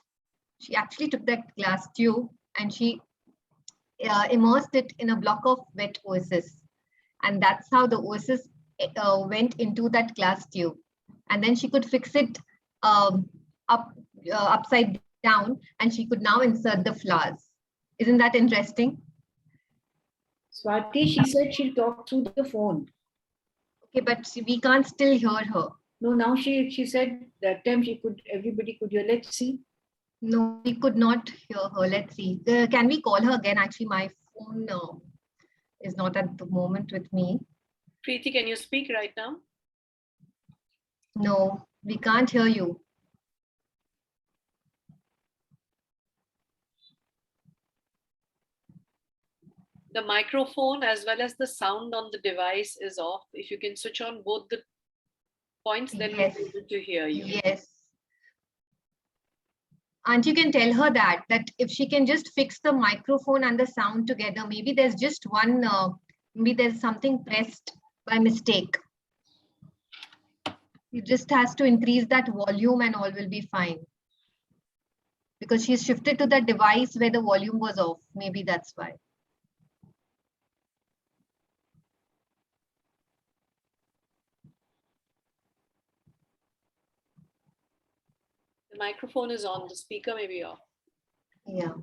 Speaker 3: She actually took that glass tube and she immersed it in a block of wet oasis. And that's how the oasis went into that glass tube. And then she could fix it upside down, and she could now insert the flowers. Isn't that interesting?
Speaker 2: Swati, she said she'll talk through the phone.
Speaker 3: Okay, but we can't still hear her.
Speaker 2: No, now she said that time everybody could hear. Let's see.
Speaker 3: No, we could not hear her. Let's see. Can we call her again? Actually, my phone is not at the moment with me.
Speaker 1: Preeti, can you speak right now?
Speaker 3: No, we can't hear you.
Speaker 1: The microphone as well as the sound on the device is off. If you can switch on both the points, then
Speaker 3: Yes.
Speaker 1: we'll be able to hear you.
Speaker 3: Yes. And you can tell her that if she can just fix the microphone and the sound together, maybe there's just one, maybe there's something pressed by mistake. She just has to increase that volume and all will be fine. Because she's shifted to that device where the volume was off. Maybe that's why.
Speaker 1: The microphone is on, the speaker may be off.
Speaker 3: Yeah.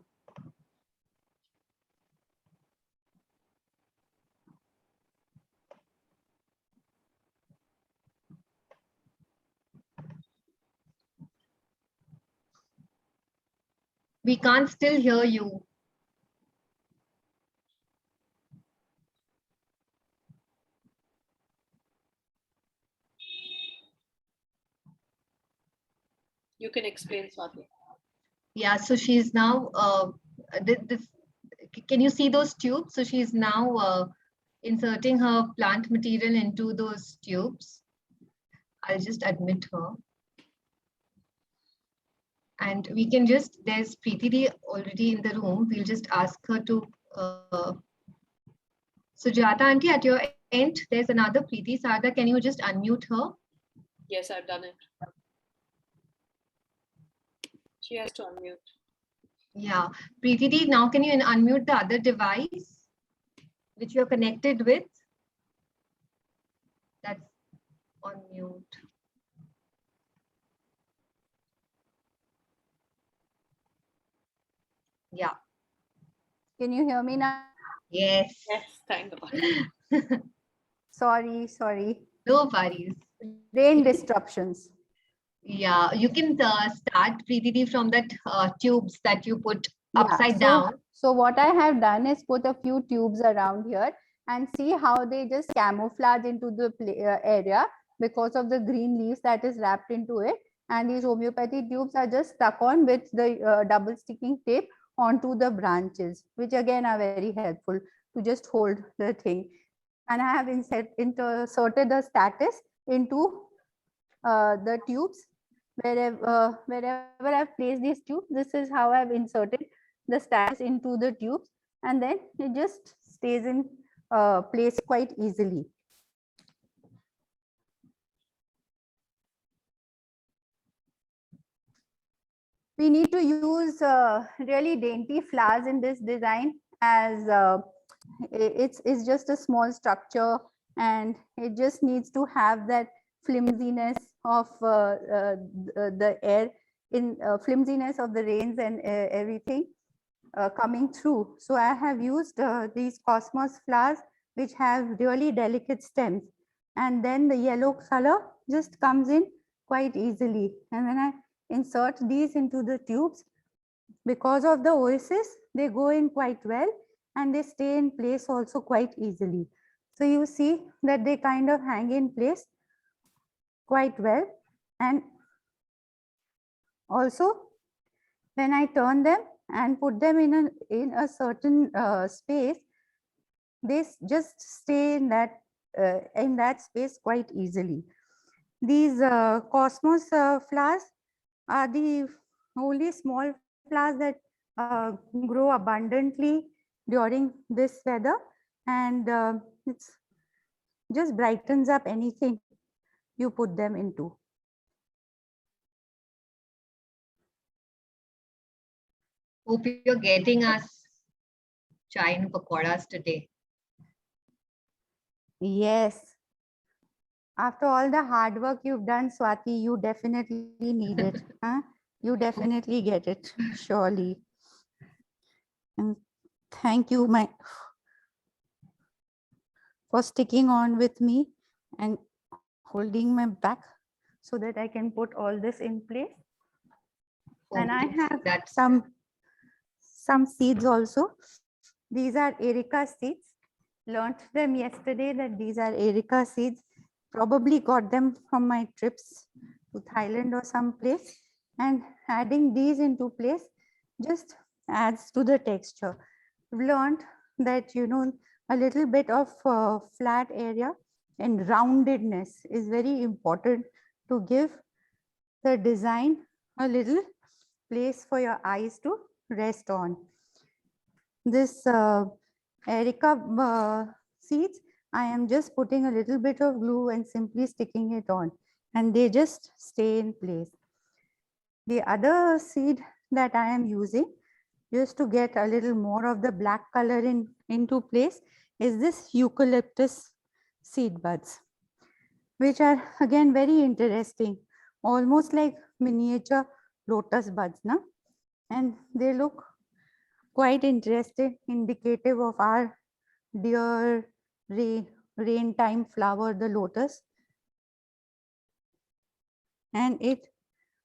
Speaker 3: We can't still hear you.
Speaker 1: You can explain, Swati.
Speaker 3: Yeah, so she's now, can you see those tubes? So she's now inserting her plant material into those tubes. I'll just admit her. And we can just, there's Preeti Di already in the room. We'll just ask her to, Sujata auntie, at your end, there's another Preeti. Sarda, can you just unmute her?
Speaker 1: Yes, I've done it. She has to unmute.
Speaker 3: Yeah, Preeti Di, now can you unmute the other device which you're connected with? That's on mute. Yeah.
Speaker 6: Can you hear me now?
Speaker 3: Yes.
Speaker 1: Yes, thank God.
Speaker 6: Sorry.
Speaker 3: No worries.
Speaker 6: Rain disruptions.
Speaker 3: Yeah, you can start, Preeti Di, from that tubes that you put
Speaker 6: Yeah,
Speaker 3: upside down.
Speaker 6: So what I have done is put a few tubes around here and see how they just camouflage into the area because of the green leaves that is wrapped into it. And these homeopathy tubes are just stuck on with the double sticking tape onto the branches, which again are very helpful to just hold the thing. And I have inserted the status into the tubes. Wherever I've placed these tubes, this is how I've inserted the status into the tubes, and then it just stays in place quite easily. We need to use really dainty flowers in this design, as it's just a small structure and it just needs to have that flimsiness of the air, flimsiness of the rains and everything coming through. So I have used these cosmos flowers which have really delicate stems, and then the yellow color just comes in quite easily. And when I insert these into the tubes, because of the oasis, they go in quite well and they stay in place also quite easily. So you see that they kind of hang in place quite well. And also when I turn them and put them in a certain space, they just stay in that space quite easily. These Cosmos flowers are the only small flowers that grow abundantly during this weather, and it's just brightens up anything you put them into.
Speaker 3: Hope you're getting us chai and pakoras today.
Speaker 6: Yes. After all the hard work you've done, Swati, you definitely need it. Huh? You definitely get it, surely. And thank you for sticking on with me and holding my back so that I can put all this in place. And I have some seeds also. These are Erica seeds. Learned them yesterday that these are Erica seeds. Probably got them from my trips to Thailand or some place. And adding these into place just adds to the texture. We've learned that, you know, a little bit of flat area and roundedness is very important to give the design a little place for your eyes to rest on. This Erica seeds, I am just putting a little bit of glue and simply sticking it on, and they just stay in place. The other seed that I am using just to get a little more of the black color into place is this eucalyptus seed buds, which are again very interesting, almost like miniature lotus buds, na? And they look quite interesting, indicative of our dear rain time flower, the lotus. And it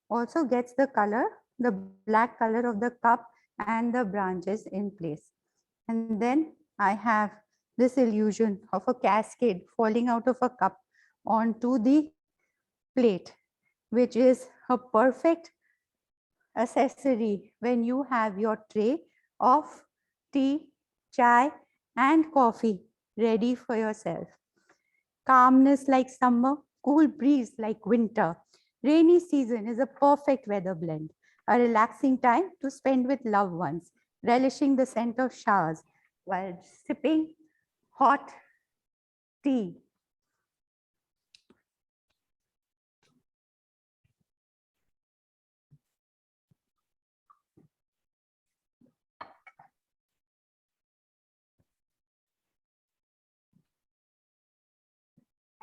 Speaker 6: also gets the color, the black color of the cup and the branches in place. And then I have this illusion of a cascade falling out of a cup onto the plate, which is a perfect accessory when you have your tray of tea, chai, and coffee ready for yourself. Calmness like summer, cool breeze like winter. Rainy season is a perfect weather blend, a relaxing time to spend with loved ones, relishing the scent of showers while sipping hot tea.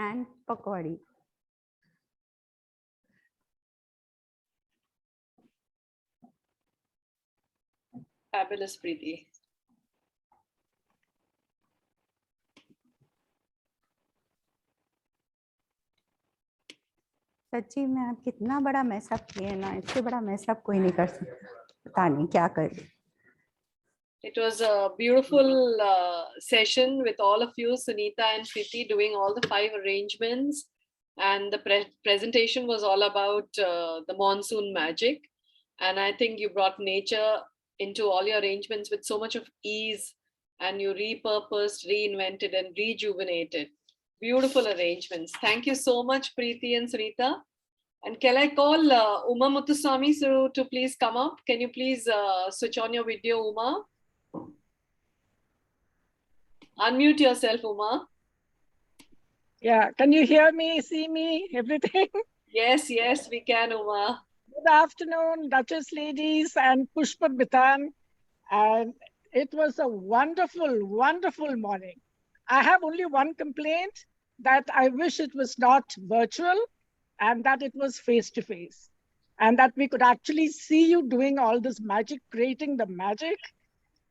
Speaker 6: And pakodi.
Speaker 1: Fabulous, Preeti.
Speaker 6: सच्ची में आप कितना बड़ा mess up किए ना, इससे बड़ा mess up कोई नहीं कर सकता, पता नहीं क्या कर रहे.
Speaker 1: It was a beautiful session with all of you, Sunita and Preeti, doing all the 5 arrangements. And the presentation was all about the monsoon magic. And I think you brought nature into all your arrangements with so much of ease, and you repurposed, reinvented, and rejuvenated. Beautiful arrangements. Thank you so much, Preeti and Sunita. And can I call Uma Muthuswamy to please come up? Can you please switch on your video, Uma? Unmute yourself, Uma.
Speaker 7: Yeah, can you hear me, see me, everything?
Speaker 1: Yes, yes, we can, Uma.
Speaker 7: Good afternoon, Duchess ladies and Pushpa Bitan. And it was a wonderful, wonderful morning. I have only one complaint, that I wish it was not virtual and that it was face-to-face. And that we could actually see you doing all this magic, creating the magic.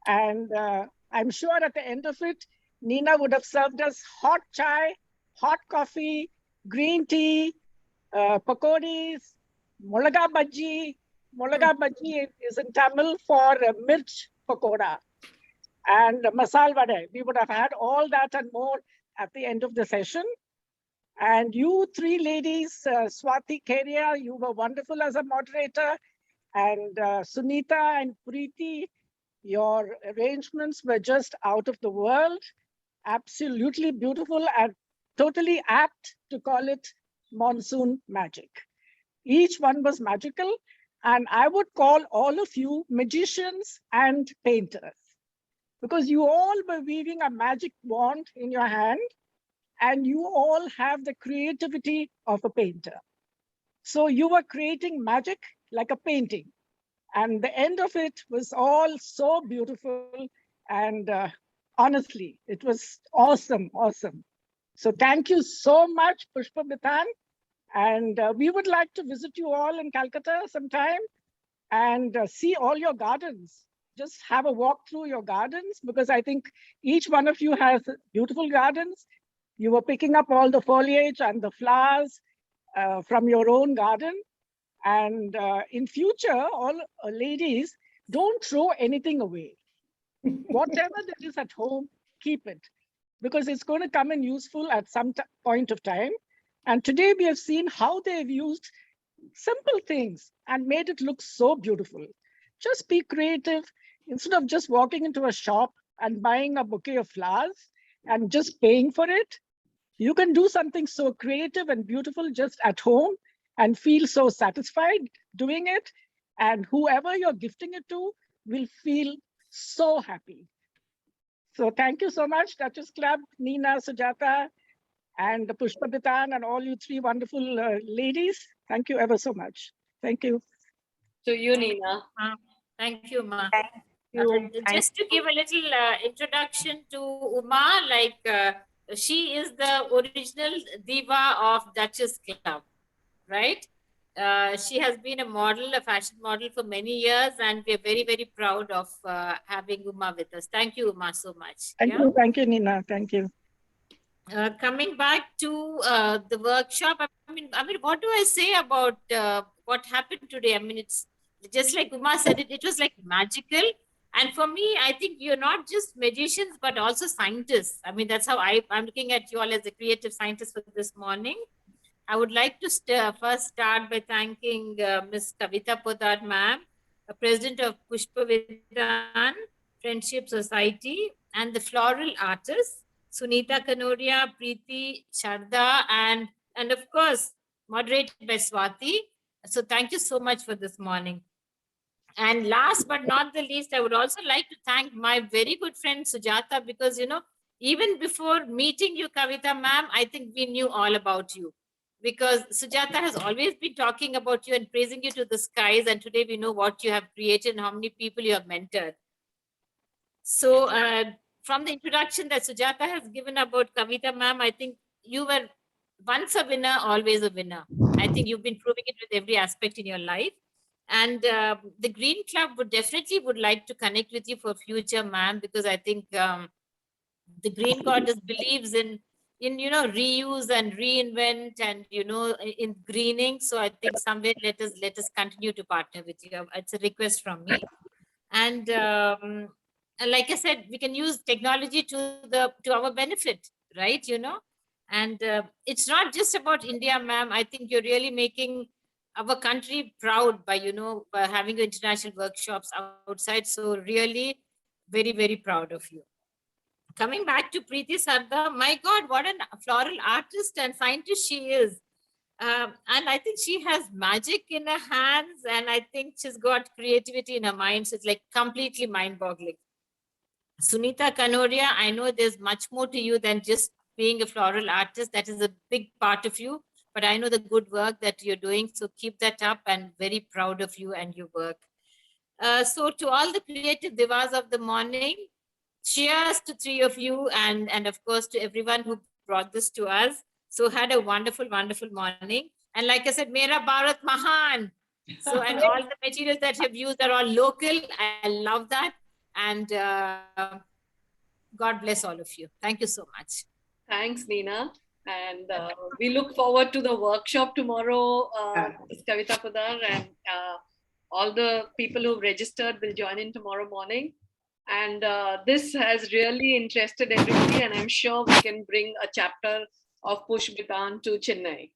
Speaker 7: And I'm sure at the end of it, Nina would have served us hot chai, hot coffee, green tea, pakodis, molaga bhaji. Molaga bhaji is in Tamil for mirch pakoda. And masal vada. We would have had all that and more at the end of the session. And you three ladies, Swati Keria, you were wonderful as a moderator. And Sunita and Preeti, your arrangements were just out of the world. Absolutely beautiful and totally apt to call it monsoon magic. Each one was magical. And I would call all of you magicians and painters, because you all were weaving a magic wand in your hand, and you all have the creativity of a painter. So you were creating magic like a painting. And the end of it was all so beautiful. And honestly, it was awesome, awesome. So thank you so much, Pushpa Bithan. And we would like to visit you all in Calcutta sometime and see all your gardens. Just have a walk through your gardens, because I think each one of you has beautiful gardens. You were picking up all the foliage and the flowers from your own garden. And in future, all ladies, don't throw anything away. Whatever that is at home, keep it, because it's going to come in useful at some point of time. And today we have seen how they've used simple things and made it look so beautiful. Just be creative. Instead of just walking into a shop and buying a bouquet of flowers and just paying for it, you can do something so creative and beautiful just at home and feel so satisfied doing it. And whoever you're gifting it to will feel so happy. So thank you so much, Duchess Club, Nina, Sujata, and Pushpa Bithan, and all you three wonderful ladies. Thank you ever so much. Thank you.
Speaker 1: To you, Nina.
Speaker 8: Thank you, Ma.
Speaker 7: You.
Speaker 8: Just to give a little introduction to Uma, like she is the original diva of Duchess Club, right? She has been a model, a fashion model for many years, and we are very, very proud of having Uma with us. Thank you, Uma, so much.
Speaker 7: Thank you, Nina. Thank you.
Speaker 8: Coming back to the workshop, I mean, what do I say about what happened today? I mean, it's just like Uma said, it was like magical. And for me, I think you're not just magicians, but also scientists. I mean, that's how I'm looking at you all as a creative scientist for this morning. I would like to first start by thanking Ms. Kavita Poddar, ma'am, President of Pushpa Bithan Friendship Society, and the floral artists, Sunita Kanoria, Preeti, Sharda, and of course, moderated by Swati. So thank you so much for this morning. And last but not the least, I would also like to thank my very good friend Sujata, because, you know, even before meeting you, Kavita ma'am, I think we knew all about you, because Sujata has always been talking about you and praising you to the skies. And today we know what you have created and how many people you have mentored. So from the introduction that Sujata has given about Kavita ma'am, I think you were once a winner, always a winner. I think you've been proving it with every aspect in your life. And the Green Club would like to connect with you for future, ma'am, because I think the Green Goddess believes in you know, reuse and reinvent and, you know, in greening. So I think somewhere let us continue to partner with you. It's a request from me. And like I said, we can use technology to our benefit, right? You know, and it's not just about India, ma'am. I think you're really making our country proud by, you know, by having international workshops outside. So really very, very proud of you. Coming back to Preeti Sardar, my God, what a floral artist and scientist she is. And I think she has magic in her hands, and I think she's got creativity in her mind. So it's like completely mind-boggling. Sunita Kanoria, I know there's much more to you than just being a floral artist. That is a big part of you. But I know the good work that you're doing. So keep that up, and very proud of you and your work. So to all the creative divas of the morning, cheers to three of you, and of course to everyone who brought this to us. So had a wonderful, wonderful morning. And like I said, Mera Bharat Mahan. So, and all the materials that you've used are all local. I love that. And God bless all of you. Thank you so much.
Speaker 1: Thanks, Nina. And we look forward to the workshop tomorrow. Ms. Kavita Pudar and all the people who've registered will join in tomorrow morning. And this has really interested everybody, and I'm sure we can bring a chapter of Push Bitan to Chennai,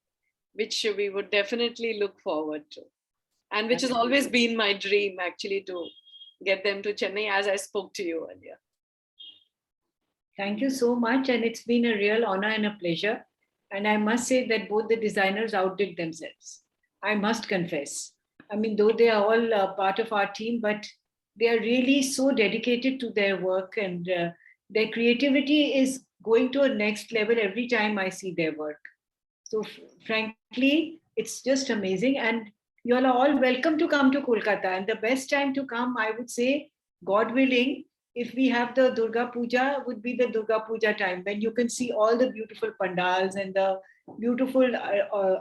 Speaker 1: which we would definitely look forward to. And which has always been my dream, actually, to get them to Chennai, as I spoke to you earlier.
Speaker 2: Thank you so much. And it's been a real honor and a pleasure. And I must say that both the designers outdid themselves. I must confess. I mean, though they are all part of our team, but they are really so dedicated to their work, and their creativity is going to a next level every time I see their work. So frankly, it's just amazing. And you all are all welcome to come to Kolkata. And the best time to come, I would say, God willing, if we have the Durga Puja, would be the Durga Puja time, when you can see all the beautiful pandals and the beautiful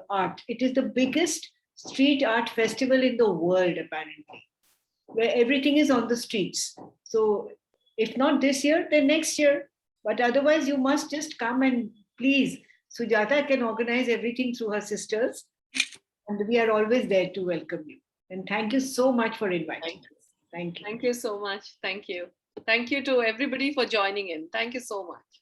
Speaker 2: art. It is the biggest street art festival in the world, apparently, where everything is on the streets. So if not this year, then next year. But otherwise, you must just come, and please, Sujata can organize everything through her sisters. And we are always there to welcome you. And thank you so much for inviting us. Thank you.
Speaker 1: Thank you so much. Thank you. Thank you to everybody for joining in. Thank you so much.